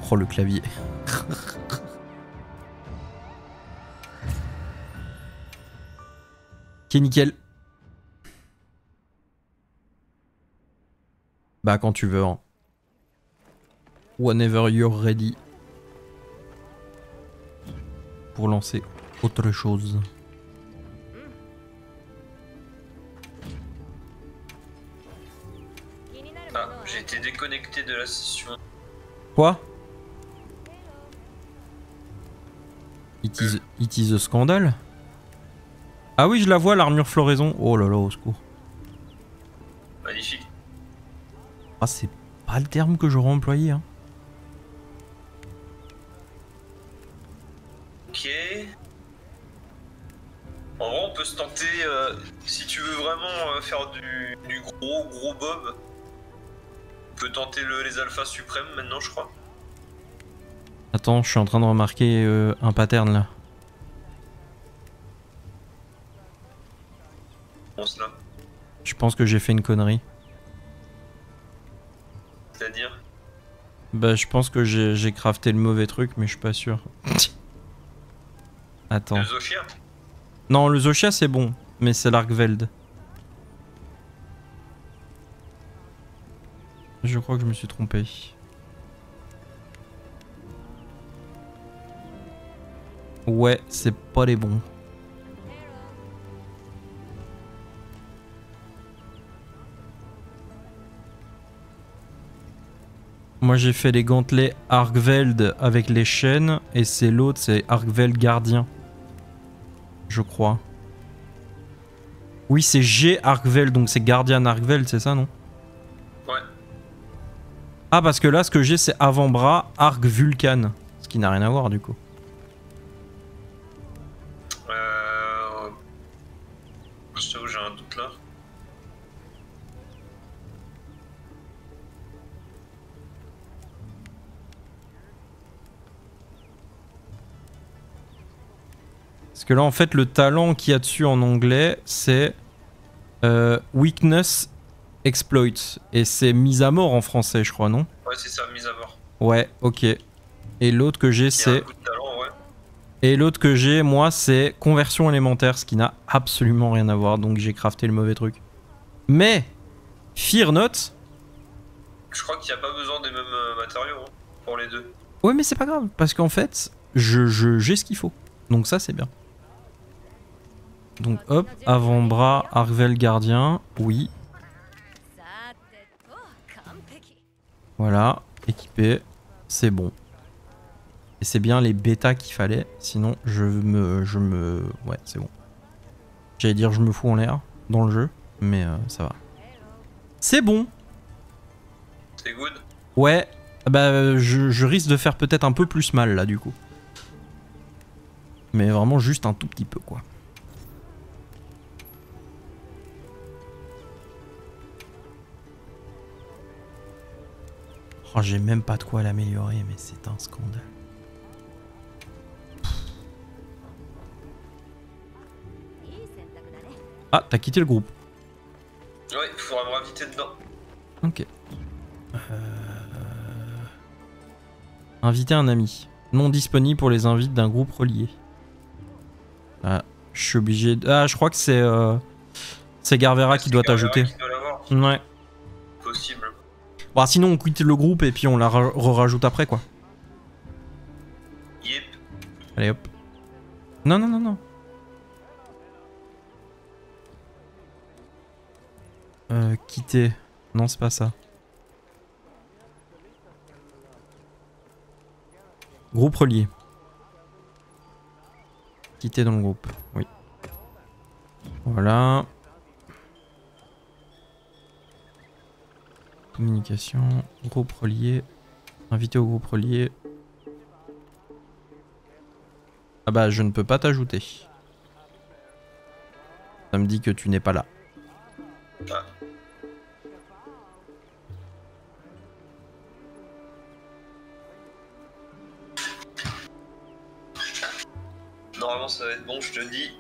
Oh le clavier. Ok, nickel. Bah quand tu veux. Hein. Whenever you're ready. Pour lancer autre chose. Ah, j'ai été déconnecté de la session. Quoi? It is a scandale? Ah oui, je la vois, l'armure floraison. Oh là là, au secours. Magnifique. Ah, c'est pas le terme que j'aurais employé, hein. Ok. En vrai, on peut se tenter, si tu veux vraiment faire du gros bob, on peut tenter les alphas suprêmes maintenant, je crois. Attends, je suis en train de remarquer un pattern là. Bon, cela. Je pense que j'ai fait une connerie. C'est-à-dire? Bah, je pense que j'ai crafté le mauvais truc, mais je suis pas sûr. Attends. Le Zoshia? Non, le Zoshia c'est bon, mais c'est l'Argveld. Je crois que je me suis trompé. Ouais, c'est pas les bons. Moi j'ai fait les gantelets Argveld avec les chaînes et c'est l'autre, c'est Argveld gardien. Je crois. Oui, c'est G Argveld, donc c'est Guardian Argveld, c'est ça, non? Ouais. Ah, parce que là, ce que j'ai, c'est avant-bras, arc Vulcan. Ce qui n'a rien à voir, du coup. Je t'avoue, j'ai un doute là. Parce que là, en fait, le talent qu'il y a dessus en anglais, c'est Weakness Exploit. Et c'est mise à mort en français, je crois, non? Ouais, c'est ça, mise à mort. Ouais, ok. Et l'autre que j'ai, Il y a un c'est... coup de talent, ouais. Et l'autre que j'ai, moi, c'est conversion élémentaire, ce qui n'a absolument rien à voir. Donc j'ai crafté le mauvais truc. Mais, Fear Not... Je crois qu'il n'y a pas besoin des mêmes matériaux hein, pour les deux. Ouais, mais c'est pas grave, parce qu'en fait, j'ai ce qu'il faut. Donc ça, c'est bien. Donc hop, avant-bras, Arvel Gardien, oui. Voilà, équipé, c'est bon. Et c'est bien les bêtas qu'il fallait, sinon ouais, c'est bon. J'allais dire je me fous en l'air dans le jeu, mais ça va. C'est bon. C'est good. Ouais, bah je risque de faire peut-être un peu plus mal là du coup. Mais vraiment juste un tout petit peu quoi. Oh, j'ai même pas de quoi l'améliorer, mais c'est un scandale. Ah, t'as quitté le groupe. Ouais, il faudra me raviter dedans. Ok. Inviter un ami. Non disponible pour les invites d'un groupe relié. Ah, je suis obligé de... Ah, je crois que c'est Garvera qui doit t'ajouter. Ouais. Possible. Bon, sinon on quitte le groupe et puis on la rajoute après quoi. Yep. Allez hop. Non, non, non, non. Quitter. Non, c'est pas ça. Groupe relié. Quitter dans le groupe. Oui. Voilà. Communication. Groupe relié. Invité au groupe relié. Ah bah je ne peux pas t'ajouter. Ça me dit que tu n'es pas là. Ah. Normalement ça va être bon, je te dis.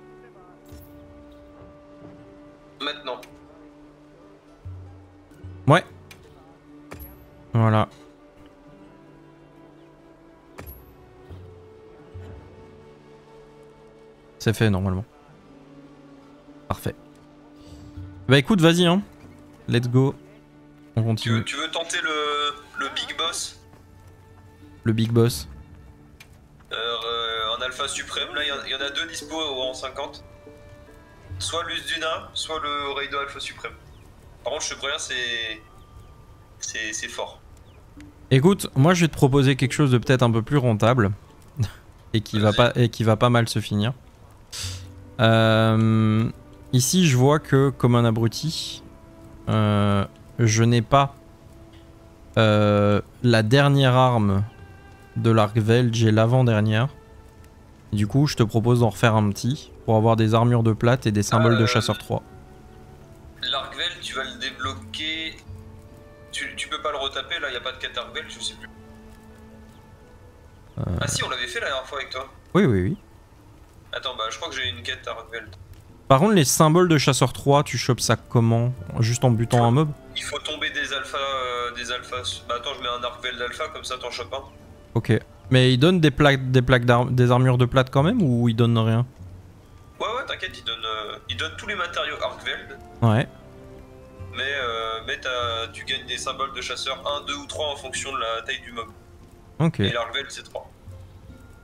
Maintenant. Ouais. Voilà. C'est fait normalement. Parfait. Bah écoute, vas-y hein. Let's go. On continue. Tu veux tenter le Big Boss? Le Big Boss. En alpha suprême, là il y en a deux dispo en 50. Soit l'Usduna, soit le Raido alpha suprême. Par contre je te préviens, c'est fort. Écoute, moi je vais te proposer quelque chose de peut-être un peu plus rentable. et qui va pas mal se finir. Ici je vois que comme un abruti, je n'ai pas la dernière arme de l'Arcveld, j'ai l'avant-dernière. Du coup je te propose d'en refaire un petit pour avoir des armures de plate et des symboles de chasseur 3. L'Arcveld tu vas le débloquer. Tu peux pas le retaper là, y a pas de quête Arcveld, je sais plus. Ah si, on l'avait fait la dernière fois avec toi. Oui oui oui. Attends, bah je crois que j'ai une quête Arcveld. Par contre les symboles de chasseur 3, tu chopes ça comment? Juste en butant un mob? Il faut tomber des alphas, Bah attends, je mets un Arcveld alpha comme ça t'en chopes un. Ok. Mais il donne des armures de plate quand même ou il donne rien? Ouais t'inquiète, il donne tous les matériaux Arcveld. Ouais. Mais tu gagnes des symboles de chasseur 1, 2 ou 3 en fonction de la taille du mob. Ok. Et l'Arcveld c'est 3.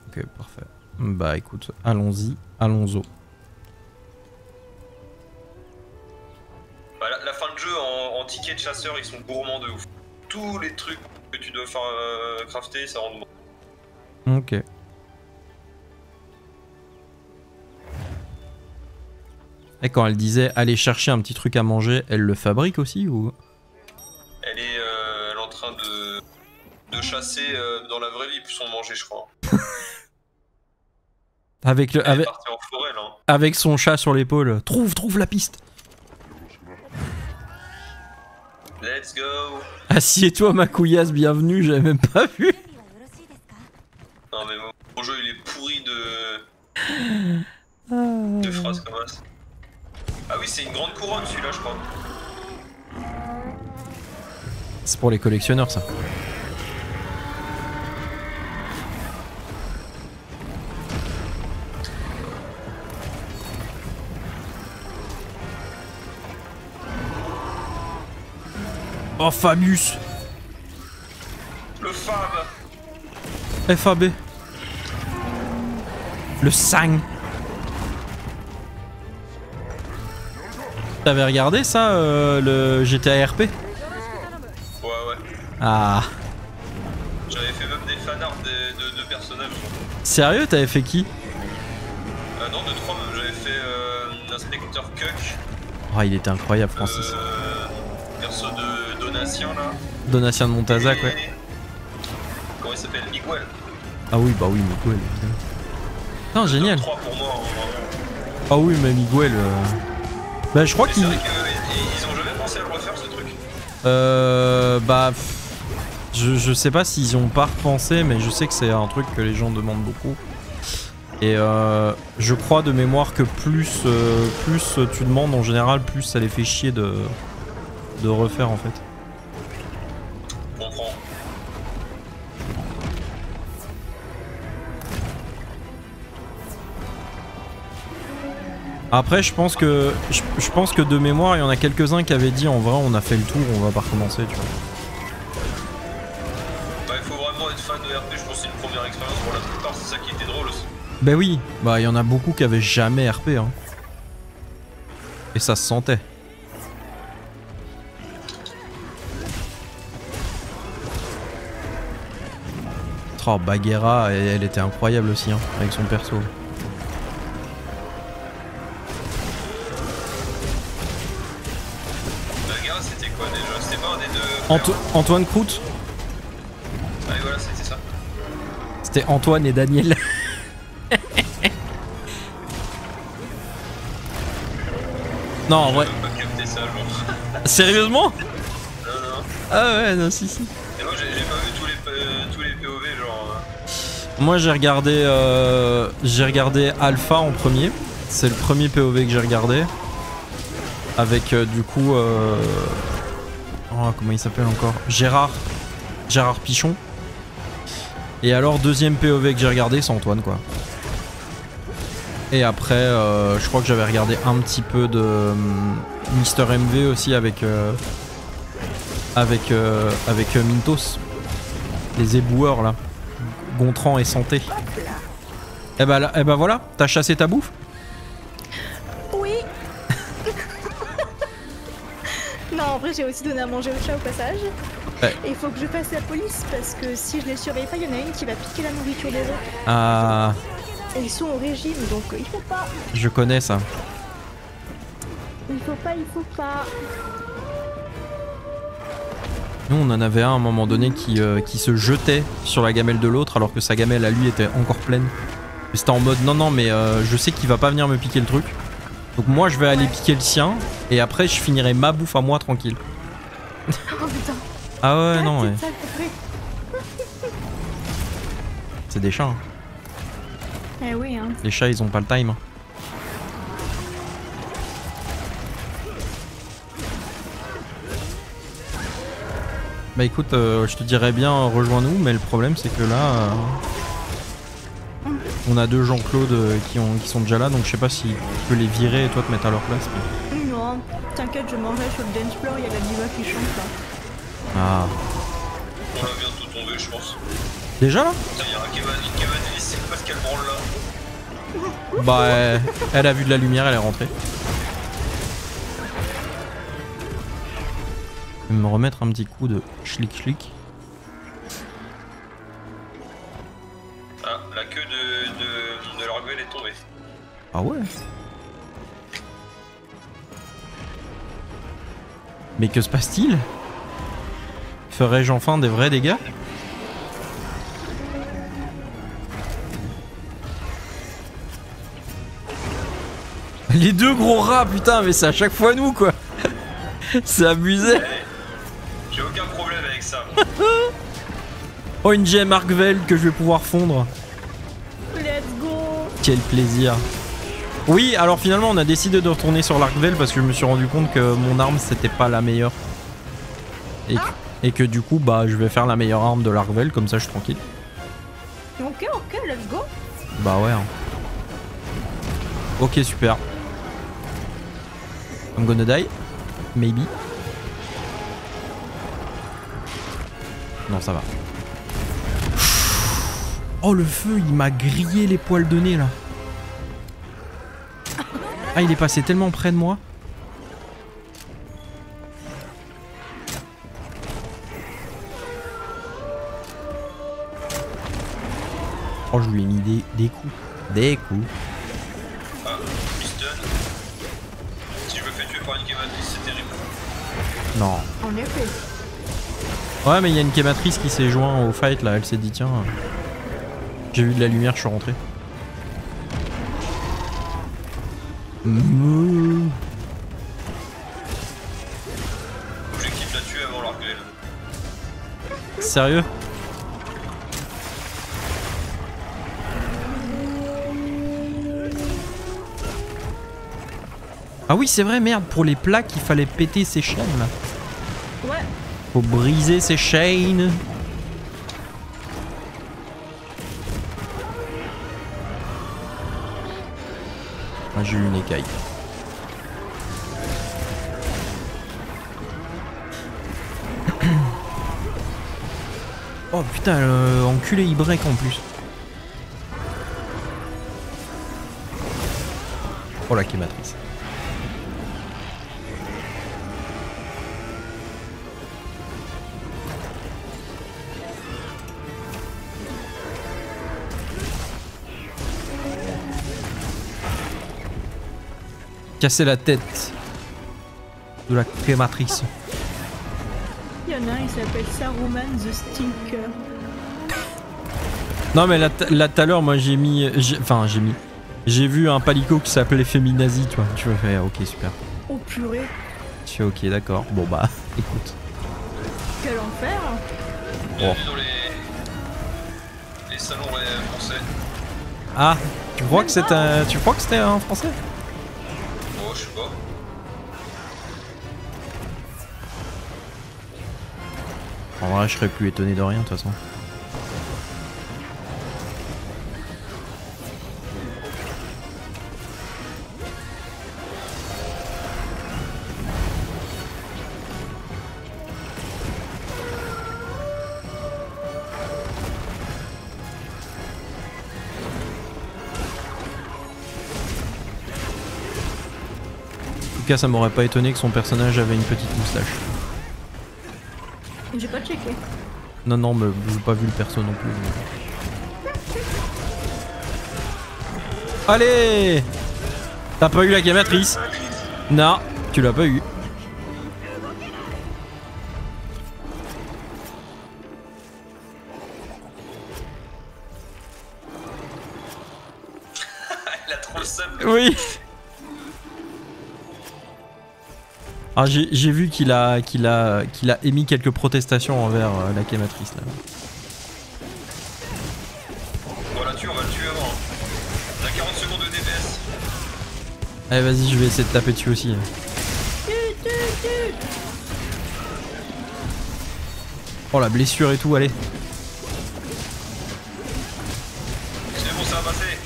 Ok, parfait. Bah écoute, allons-y, allons-y. Bah, la fin de jeu en tickets de chasseur, ils sont gourmands de ouf. Tous les trucs que tu dois faire crafter, ça rend bon. Ok. Et quand elle disait aller chercher un petit truc à manger, elle le fabrique aussi ou? Elle est en train de chasser dans la vraie vie, plus on mangeait, je crois. Avec, le, Elle est partie en forêt, là. avec son chat sur l'épaule. Trouve la piste. Let's go. Assieds-toi ma couillasse, bienvenue, j'avais même pas vu. Non mais mon jeu il est pourri de phrases comme ça. Ah oui, c'est une grande couronne celui-là, je crois. C'est pour les collectionneurs ça. Oh Fabius. Le Fab. FAB. Le sang. T'avais regardé ça, le GTA RP? Ouais. Ah. J'avais fait même des fanarts de personnages. Sérieux, t'avais fait qui? Non, de 3 même. J'avais fait l'inspecteur Cuck. Oh, il était incroyable, Francis. Perso de Donatien là. Donatien de Montazac, ouais. Comment il s'appelle? Miguel. Ah oui, bah oui, Miguel. Putain, génial. 3 pour moi. Ah oui, mais Miguel. Bah, je crois C'est qu'ils. vrai qu'ils ont jamais pensé à le refaire ce truc. Bah. Je sais pas s'ils y ont pas repensé, mais je sais que c'est un truc que les gens demandent beaucoup. Et je crois de mémoire que plus tu demandes en général, plus ça les fait chier de refaire en fait. Je comprends. Après, je pense que de mémoire, il y en a quelques-uns qui avaient dit en vrai, on a fait le tour, on va pas recommencer, tu vois. Bah, il faut vraiment être fan de RP, je pense que c'est une première expérience pour la plupart, c'est ça qui était drôle aussi. Bah oui, bah il y en a beaucoup qui avaient jamais RP, hein. Et ça se sentait. Oh, Bagheera, elle était incroyable aussi, hein, avec son perso. Bagheera, c'était quoi déjà? C'était pas un des deux. Antoine Croûte. Allez, voilà, c'était ça. C'était Antoine et Daniel. Non, en vrai. J'ai pas capté ça, genre. Sérieusement? Non. Ah ouais, non, si. Et moi, j'ai pas vu tous les POV, genre. Moi, j'ai regardé Alpha en premier. C'est le premier POV que j'ai regardé. Avec du coup. Oh, comment il s'appelle encore? Gérard Pichon. Et alors, deuxième POV que j'ai regardé, c'est Antoine, quoi. Et après, je crois que j'avais regardé un petit peu de Mister MV aussi avec Mintos. Les éboueurs là. Gontran et Santé. Et bah voilà, t'as chassé ta bouffe? Oui. Non, en vrai, j'ai aussi donné à manger au chat au passage. Ouais. Et il faut que je fasse la police parce que si je les surveille pas, il y en a une qui va piquer la nourriture des autres. Ah, Et ils sont au régime, donc il faut pas. je connais ça. Il faut pas. Nous on en avait un à un moment donné qui se jetait sur la gamelle de l'autre alors que sa gamelle à lui était encore pleine. C'était en mode non mais je sais qu'il va pas venir me piquer le truc. Donc moi je vais aller piquer le sien et après je finirai ma bouffe à moi tranquille. Oh putain. Ah ouais non ouais. Ça, C'est des chats. Hein. eh oui, hein. Les chats ils ont pas le time. Bah écoute, je te dirais bien rejoins-nous, mais le problème c'est que là, on a deux Jean-Claude qui sont déjà là, donc je sais pas si tu peux les virer et toi te mettre à leur place. Mais... Non, t'inquiète, je mangerai sur le dance floor, il y a la diva qui chante là. Ah. On va bientôt tomber, je pense. Déjà là? Putain, y'a un Kevin c'est parce qu'elle branle là. Bah elle a vu de la lumière, elle est rentrée. Je vais me remettre un petit coup de schlick. Ah, la queue de l'arguelle est tombée. Ah ouais. Mais que se passe-t-il? Ferais-je enfin des vrais dégâts? Les deux gros rats, putain, mais c'est à chaque fois nous, quoi. C'est abusé. J'ai aucun problème avec ça. Oh, une gemme Arcvel que je vais pouvoir fondre. Let's go. Quel plaisir. Oui, alors finalement, on a décidé de retourner sur l'Arcvel parce que je me suis rendu compte que mon arme, c'était pas la meilleure. Et que du coup, bah, je vais faire la meilleure arme de l'Arcvel, comme ça, je suis tranquille. Ok, let's go. Bah ouais. Hein. Ok, super. I'm gonna die. Maybe. Non, ça va. Oh, le feu, il m'a grillé les poils de nez, là. Ah, il est passé tellement près de moi. Oh, je lui ai mis des coups. Des coups. Ah, Piston. Si je me fais tuer par une kématrice, c'est terrible. Non. En effet. Ouais, mais il y a une kématrice qui s'est joint au fight, là. Elle s'est dit, tiens... J'ai vu de la lumière, je suis rentré. Objectif la tuer avant l'Arcvel. Sérieux? Ah oui, c'est vrai, merde, pour les plaques, il fallait péter ces chaînes là. Ouais. Faut briser ces chaînes. Ah, j'ai eu une écaille. Oh putain, enculé, il break en plus. Oh la kématrice. Casser la tête de la crématrice. Il y en a un, il s'appelle Saruman the Stinker. Non mais là tout à l'heure moi j'ai mis... J'ai vu un palico qui s'appelait Féminazi, tu vois. Tu vas faire ok super. Oh purée. Je fais ok d'accord. Bon bah écoute. Quel enfer. Bienvenue dans les salons français. Ah, tu crois que c'était un français? Oh, je sais pas. En vrai je serais plus étonné de rien de toute façon. En tout cas ça m'aurait pas étonné que son personnage avait une petite moustache. J'ai pas checké. Non mais j'ai pas vu le perso non plus. Allez! T'as pas eu la kématrice? Non, tu l'as pas eu. Elle a trop le seum. Oui. Alors j'ai vu qu'il a émis quelques protestations envers la kématrice là. On va la tuer, on va le tuer avant. On a 40 secondes de DPS. Allez vas-y, je vais essayer de taper dessus aussi. Oh la blessure et tout, allez. C'est bon, ça va passer.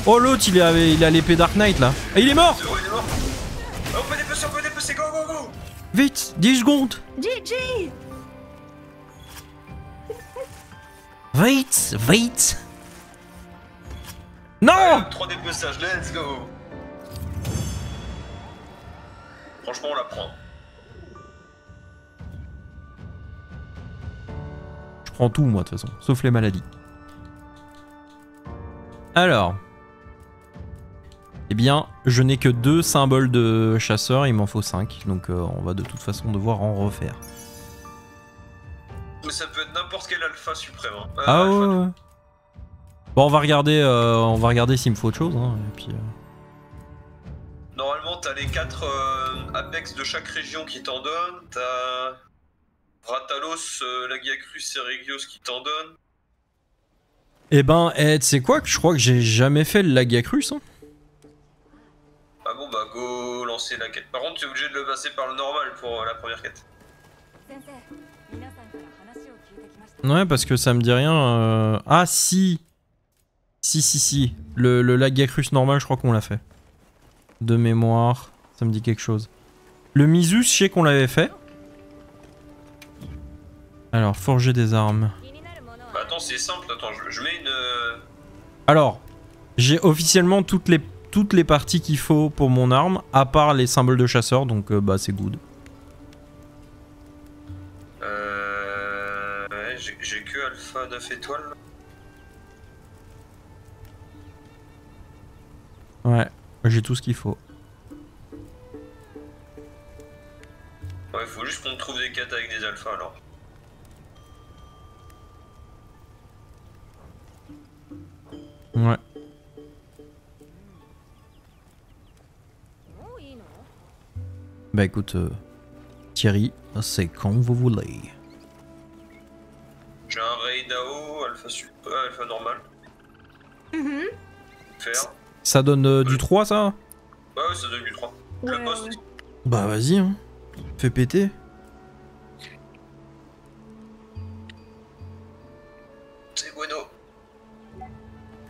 Oh l'autre il a l'épée Dark Knight là. Et il est mort. C'est bon, il est mort. Oh, on peut dépecer, go, go, go. Vite, 10 secondes. GG. Vite. Non. 3 dépeçages, let's go. Franchement, on la prend. Je prends tout moi de toute façon, sauf les maladies. Alors. Eh bien, je n'ai que 2 symboles de chasseur, il m'en faut 5. Donc on va de toute façon devoir en refaire. Mais ça peut être n'importe quel alpha suprême. Hein. Ah Alpha ouais. Bon on va regarder s'il me faut autre chose. Hein, et puis, Normalement, t'as les 4 apex de chaque région qui t'en donnent. T'as Ratalos, Lagiacrus et Regios qui t'en donnent. Eh ben, tu sais quoi, que je crois que j'ai jamais fait le Lagiacrus. Hein. Ah bon, bah go lancer la quête. Par contre, tu es obligé de le passer par le normal pour la première quête. Ouais, parce que ça me dit rien. Ah si. Si. Le Lagiacrus normal, je crois qu'on l'a fait. De mémoire, ça me dit quelque chose. Le Misus, je sais qu'on l'avait fait. Alors, forger des armes. Bah attends, c'est simple, attends, je mets une... Alors, j'ai officiellement toutes les parties qu'il faut pour mon arme, à part les symboles de chasseur, donc bah c'est good. Ouais, j'ai que alpha 9 étoiles. Ouais, j'ai tout ce qu'il faut. Ouais, faut juste qu'on trouve des quêtes avec des alphas alors. Ouais. Bah écoute, Thierry, c'est quand vous voulez. J'ai un raid AO, alpha super, alpha normal. Faire. Ça donne du 3 ça? Ouais, ça donne du 3. Ouais, Le poste. ouais. Bah vas-y, hein. Fais péter. C'est bueno.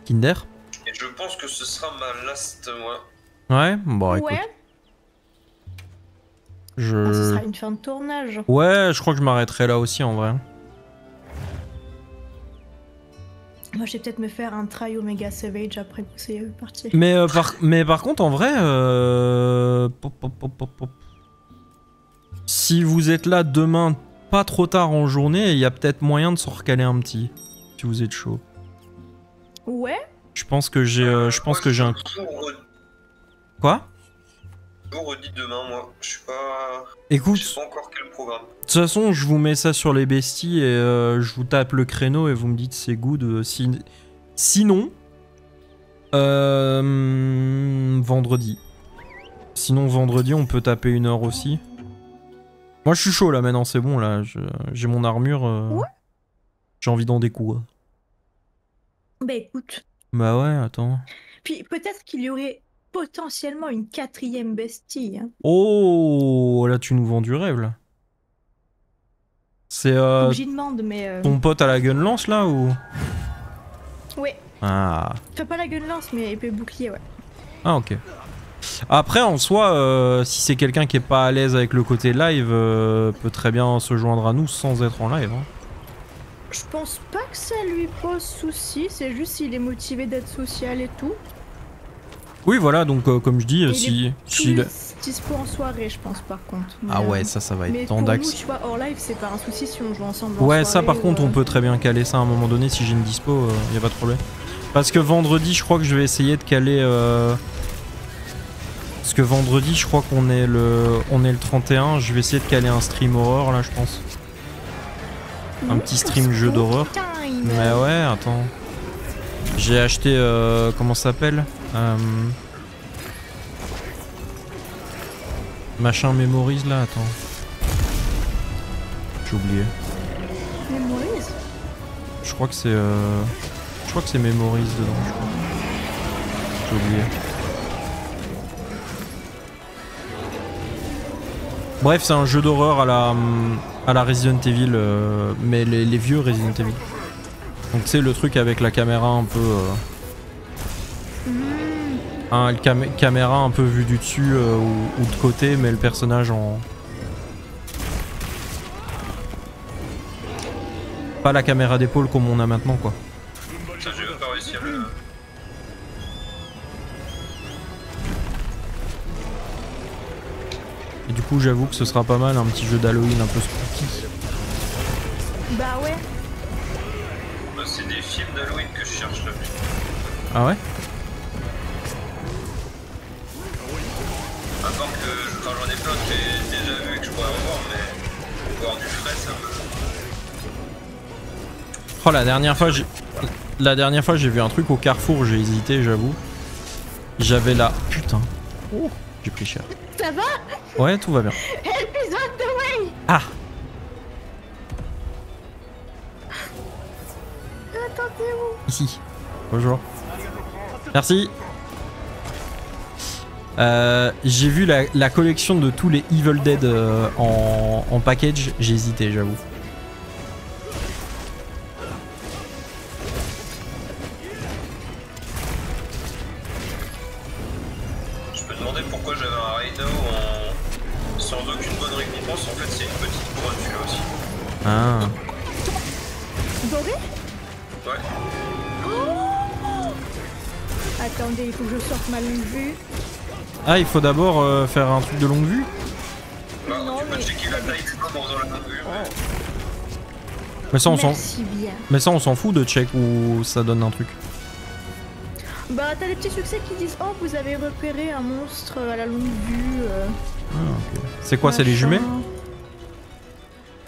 Kinder? Et je pense que ce sera ma last, moi. Ouais, bon écoute. Ouais, ce sera une fin de tournage. Ouais, je crois que je m'arrêterai là aussi en vrai. Moi, je vais peut-être me faire un try Omega Savage après que c'est parti. Mais par contre, en vrai, si vous êtes là demain, pas trop tard en journée, il y a peut-être moyen de se recaler un petit. Si vous êtes chaud. Ouais. Je pense que j'ai, un. Quoi? Je vous redis demain, moi. Je sais pas. Écoute. Je sais pas encore quel programme. De toute façon, je vous mets ça sur les besties et je vous tape le créneau et vous me dites c'est good. Sinon, vendredi. Sinon, vendredi, on peut taper 1 heure aussi. Moi, je suis chaud là maintenant, c'est bon là. J'ai mon armure. Ouais. J'ai envie d'en découvrir. Bah écoute. Bah ouais, attends. Puis peut-être qu'il y aurait potentiellement une 4e bestie. Hein. Oh, là, tu nous vends du rêve là. C'est Donc j'y demande, mais. ton pote à la gun lance là ou? Ouais. Ah. Fais pas la gun lance, mais épée bouclier, ouais. Ah, ok. Après, en soi, si c'est quelqu'un qui est pas à l'aise avec le côté live, peut très bien se joindre à nous sans être en live. Hein. Je pense pas que ça lui pose souci, c'est juste s'il est motivé d'être social et tout. Oui, voilà, donc comme je dis, Et si... il est dispo en soirée, je pense, par contre. Mais, Ah ouais, ça va mais être pour tendax. nous, tu vois, hors live, c'est pas un souci si on joue ensemble en Ouais, soirée, ça par contre, on peut très bien caler ça à un moment donné si j'ai une dispo, y a pas de problème. Parce que vendredi, je crois que je vais essayer de caler... Parce que vendredi, je crois qu'on est le 31, je vais essayer de caler un stream horreur là, je pense. Un petit stream jeu d'horreur. Mais ouais, attends. J'ai acheté... comment ça s'appelle machin mémorise là, attends. J'ai oublié. Mémorise. Je crois que c'est... Je crois que c'est mémorise dedans, je crois. J'ai oublié. Bref, c'est un jeu d'horreur à la Resident Evil, mais les vieux Resident Evil. Donc tu sais, le truc avec la caméra un peu... caméra un peu vue du dessus ou de côté, mais le personnage en... Pas la caméra d'épaule comme on a maintenant, quoi. Ça, j'ai pas réussi à le... Et du coup, j'avoue que ce sera pas mal, un petit jeu d'Halloween un peu spooky. Bah ouais. Bah, c'est des films d'Halloween que je cherche là. Ah ouais? À part que j'en ai plein que j'ai déjà vu et que je pourrais revoir, mais voir du frais, ça me... Oh, la dernière fois j'ai vu un truc au Carrefour, j'ai hésité, j'avoue. J'avais la... Putain. Oh. J'ai pris cher. Ça va? Ouais, tout va bien. Help is on the way! Ah! Attends, t'es où? Ici. Bonjour. Merci. J'ai vu la collection de tous les Evil Dead en package. J'ai hésité, j'avoue. Je me demandais pourquoi j'avais un Rhino sans aucune bonne récompense. En fait, c'est une petite couronne celui-là aussi. Ah. Doré? Ouais. Oh, attendez, il faut que je sorte ma longue vue. Ah, il faut d'abord faire un truc de longue vue? Bah, Non, tu peux mais- checker la taille du blob en faisant la longue vue. Mais ça, Merci bien. Mais ça, on s'en fout de check ou ça donne un truc. Bah, t'as des petits succès qui disent oh, vous avez repéré un monstre à la longue vue. Ah, ok. C'est quoi, c'est les machin. jumets?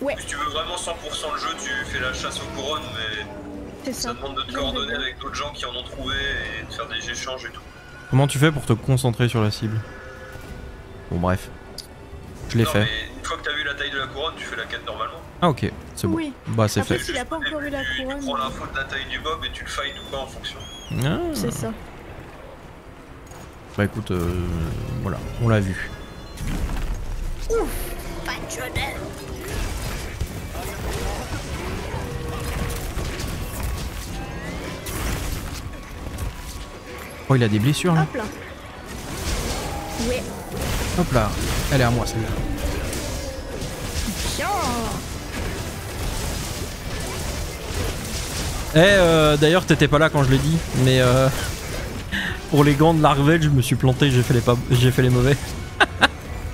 Ouais, Si tu veux vraiment 100% le jeu, tu fais la chasse aux couronnes, mais c'est ça. ça demande de te coordonner avec d'autres gens qui en ont trouvé et de faire des échanges et tout. Comment tu fais pour te concentrer sur la cible? Bon, bref. Je l'ai Non, fait. mais une fois que t'as vu la taille de la couronne, tu fais la quête normalement. Ah, ok, c'est bon. Oui. Bah, c'est Après, fait. s'il a pas encore eu la Tu couronne, prends l'info de la taille du bob et tu le fight ou pas en fonction. Ah. c'est ça. Bah, écoute, voilà, on l'a vu. Oh, il a des blessures là. Hop là. Ouais. Hop là, elle est à moi celle-là. Tiens. D'ailleurs, t'étais pas là quand je l'ai dit, mais pour les gants de Larvel, je me suis planté, j'ai fait les mauvais.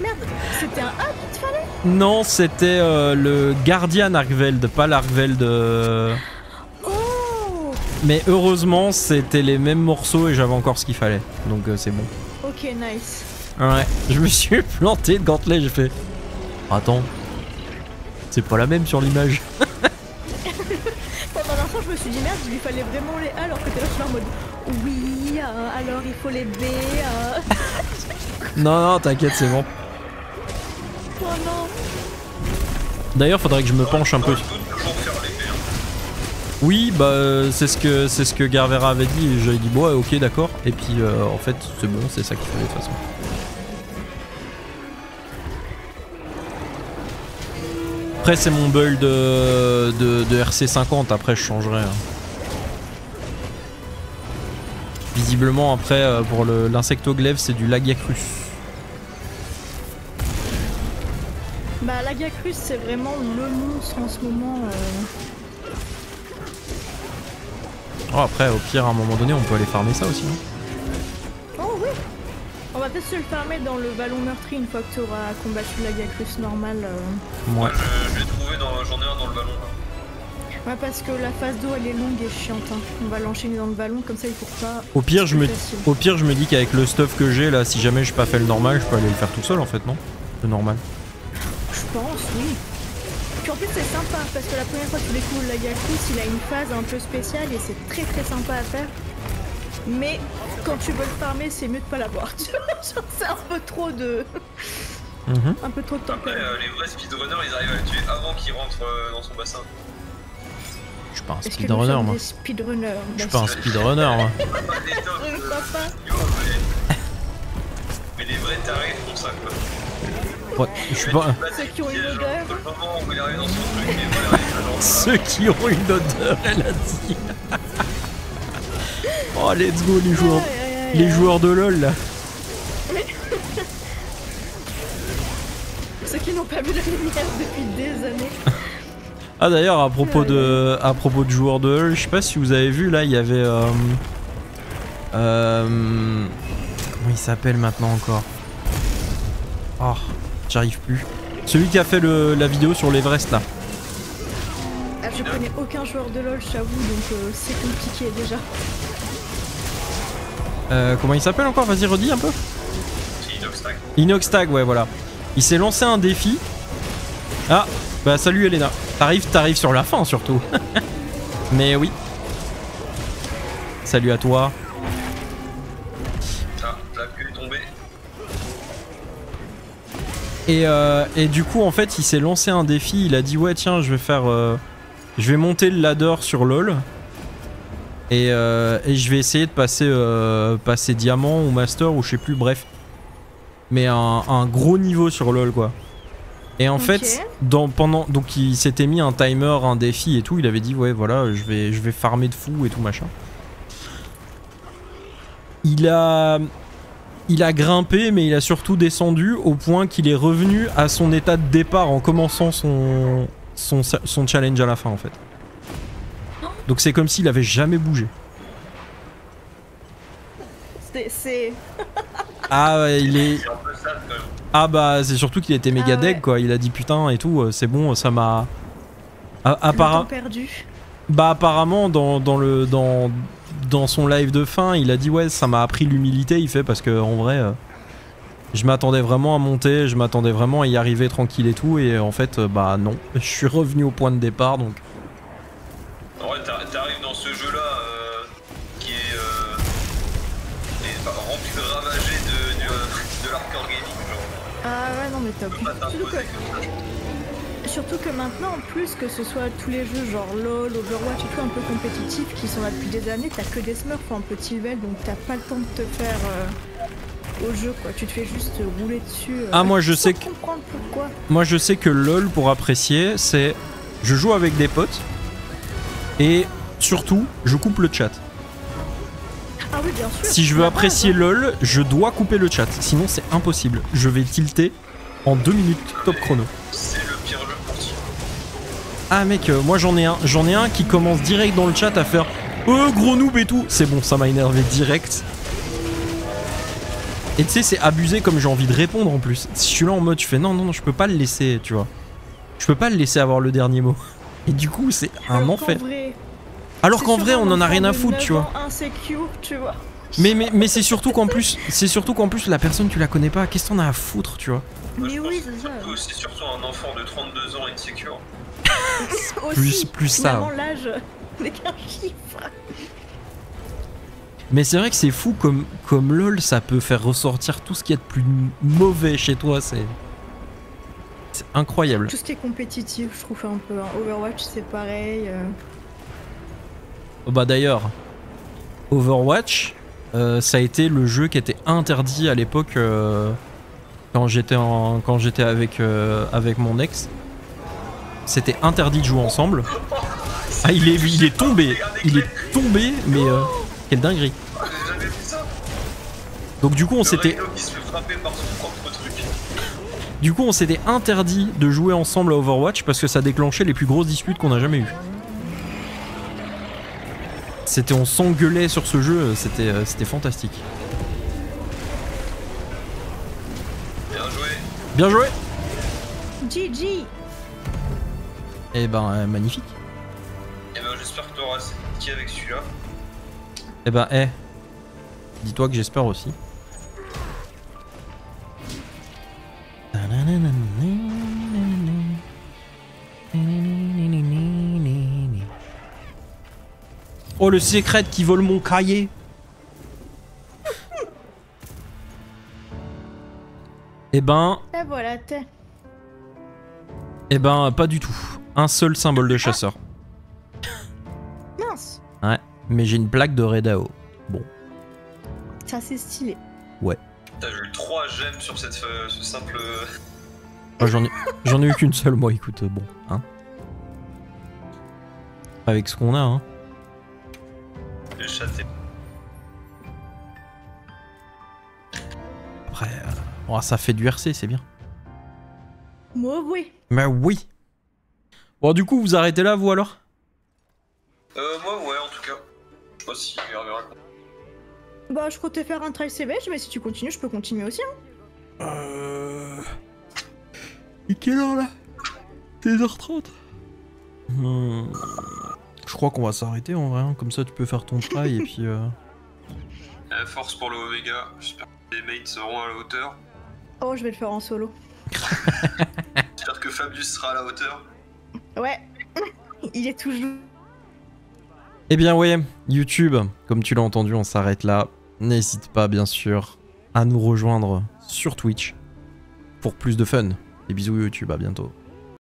Merde, c'était un A qu'il te fallait? Non, c'était le Guardian Arkveld, pas l'Arkveld. Oh. Mais heureusement, c'était les mêmes morceaux et j'avais encore ce qu'il fallait, donc c'est bon. Ok, nice. Ouais, je me suis planté de gantelet, j'ai fait. Attends, c'est pas la même sur l'image. Pendant l'instant, je me suis dit merde, il lui fallait vraiment les A alors que t'es là, je suis en mode oui, alors il faut les B. Non, non, t'inquiète, c'est bon. Oh non. D'ailleurs, faudrait que je me penche un peu. Toujours faire l'épée. Oui, bah c'est ce que Garvera avait dit. Et j'avais dit bon, ouais, ok, d'accord. Et puis en fait, c'est bon, c'est ça qu'il fallait de toute façon. Après, c'est mon build de RC50. Après, je changerai. Hein. Visiblement, après, pour l'insectoglaive, c'est du Lagiacrus. Bah, Lagiacrus, c'est vraiment le monstre en ce moment. Oh, après, au pire, à un moment donné, on peut aller farmer ça aussi. Hein. Oh oui. On va peut-être se le farmer dans le vallon meurtri une fois que tu auras combattu Lagiacrus normal. Ouais. Moi, je l'ai trouvé j'en ai un dans le ballon. Là. Ouais, parce que la phase d'eau elle est longue et chiante. Hein. On va l'enchaîner dans le vallon, comme ça il faut pas. Au pire, je Facile. me dis qu'avec le stuff que j'ai là, si jamais j'ai pas fait le normal, je peux aller le faire tout seul en fait, non? Le normal. Je pense, oui. Puis en plus c'est sympa parce que la première fois que tu découvres Lagiacrus, il a une phase un peu spéciale et c'est très très sympa à faire. Mais quand tu veux le farmer, c'est mieux de pas l'avoir. Tu vois, genre, c'est un peu trop de. Un peu trop de temps. Après, les vrais speedrunners, ils arrivent à le tuer avant qu'il rentre dans son bassin. Je suis pas un Est-ce que nous speedrunner sommes moi. des speedrunners? Je suis pas un speedrunner moi. Pas des tops, Je crois pas. mais les vrais tarés font ça quoi. Ouais, je suis pas. Ceux qui ont une odeur. Le moment où il arrive dans son truc, et voilà, il va genre. Ceux qui ont une odeur, elle a dit. Oh, let's go les joueurs. Les joueurs de LoL là. Ceux qui n'ont pas vu la lumière depuis des années. Ah d'ailleurs à propos de joueurs de LoL, je sais pas si vous avez vu là, il y avait comment il s'appelle maintenant encore? Oh, j'arrive plus. Celui qui a fait la vidéo sur l'Everest là. Ah, je connais aucun joueur de LoL, j'avoue, donc c'est compliqué déjà. Comment il s'appelle encore? Vas-y, redis un peu. C'est Inoxtag. Inoxtag, ouais, voilà. Il s'est lancé un défi. Ah, bah salut Elena. T'arrives sur la fin surtout. Mais oui. Salut à toi. Ah, la queue est tombée. Et du coup, en fait, il s'est lancé un défi. Il a dit ouais, tiens, je vais monter le ladder sur LoL. Et je vais essayer de passer diamant ou master ou je sais plus, bref. Mais un gros niveau sur LoL, quoi. Et en fait, donc il s'était mis un timer, un défi et tout. Il avait dit ouais, voilà, je vais farmer de fou et tout machin. Il a grimpé, mais il a surtout descendu au point qu'il est revenu à son état de départ en commençant son challenge à la fin, en fait. Donc c'est comme s'il avait jamais bougé. C'est... Ah ouais, il est... C'est un peu sad quand même. Ah bah c'est surtout qu'il était méga ouais. deg, quoi. Il a dit putain et tout, c'est bon, ça m'a... perdu. Bah apparemment dans son live de fin, il a dit ouais, ça m'a appris l'humilité. Il fait parce que en vrai, je m'attendais vraiment à monter, je m'attendais vraiment à y arriver tranquille et tout, et en fait bah non, je suis revenu au point de départ donc. En vrai, t'arrives dans ce jeu-là qui est rempli de ravagés de l'hardcore gaming, genre. Ah ouais, non, mais Tu top. peux pas t'imposer comme ça. Surtout que maintenant, en plus, que ce soit tous les jeux genre LoL, Overwatch et tout un peu compétitifs qui sont là depuis des années, t'as que des smurfs en petit level, donc t'as pas le temps de te faire au jeu, quoi. Tu te fais juste rouler dessus. Ah moi je sais sans comprendre pourquoi. Moi je sais que LoL, pour apprécier, c'est je joue avec des potes et surtout je coupe le chat. Ah oui, bien sûr. Si je veux La apprécier base, LoL, je dois couper le chat, sinon c'est impossible. Je vais tilter en 2 minutes top chrono. C'est le pire jeu pour ti. Ah mec, moi j'en ai un qui commence direct dans le chat à faire gros noob et tout. C'est bon, ça m'a énervé direct. Et tu sais, c'est abusé comme j'ai envie de répondre en plus. Si je suis là en mode, je fais non, je peux pas le laisser, tu vois. Je peux pas le laisser avoir le dernier mot. Et du coup, c'est un enfer. Alors qu'en vrai, on en a rien à foutre, tu vois. Insecure, tu vois. Mais c'est surtout qu'en plus, la personne tu la connais pas. Qu'est-ce qu'on a à foutre, tu vois. Moi, Mais je oui, pense c'est ça. que c'est surtout un enfant de 32 ans insecure. Plus ça. Finalement, l'âge n'est qu'un chiffre. Mais c'est vrai que c'est fou comme LoL, ça peut faire ressortir tout ce qu'il y a de plus mauvais chez toi. C'est incroyable. Tout ce qui est compétitif, je trouve un peu. Hein. Overwatch, c'est pareil. Bah d'ailleurs, Overwatch, ça a été le jeu qui était interdit à l'époque quand j'étais avec mon ex. C'était interdit de jouer ensemble. Ah il est tombé, mais quelle dinguerie. J'ai jamais vu ça. Donc du coup on s'était Rhino qui se fait frapper par son propre truc. interdit de jouer ensemble à Overwatch parce que ça déclenchait les plus grosses disputes qu'on a jamais eues. On s'engueulait sur ce jeu, c'était fantastique. Bien joué. Bien joué. GG. Eh ben magnifique. Et ben j'espère que t'auras assez de qui avec celui-là. Eh ben dis-toi que j'espère aussi. Oh le secret qui vole mon cahier. Eh ben voilà, t'es. Eh ben pas du tout. Un seul symbole de chasseur. Mince. Ouais, mais j'ai une plaque de Redao. Bon. Ça, c'est stylé. Ouais. T'as eu 3 gemmes sur ce simple... Moi, j'en ai eu qu'une seule, moi, écoute, bon, hein. Avec ce qu'on a, hein. Le châté. Après, oh, ça fait du RC, c'est bien. Moi, oui. Mais oui. Bon, du coup, vous arrêtez là, vous, alors? Moi, ouais, en tout cas. Je sais pas si il reverra. Bah, je comptais faire un trail savage, mais si tu continues, je peux continuer aussi. Hein. Et quelle heure, là? 16h30. Je crois qu'on va s'arrêter, en vrai, hein. Comme ça, tu peux faire ton trail, et puis... Force pour le Omega. J'espère que les mates seront à la hauteur. Oh, je vais le faire en solo. J'espère que Fabius sera à la hauteur. Ouais. Il est toujours... Eh bien ouais, YouTube, comme tu l'as entendu, on s'arrête là. N'hésite pas bien sûr à nous rejoindre sur Twitch. pour plus de fun. Des bisous YouTube, à bientôt.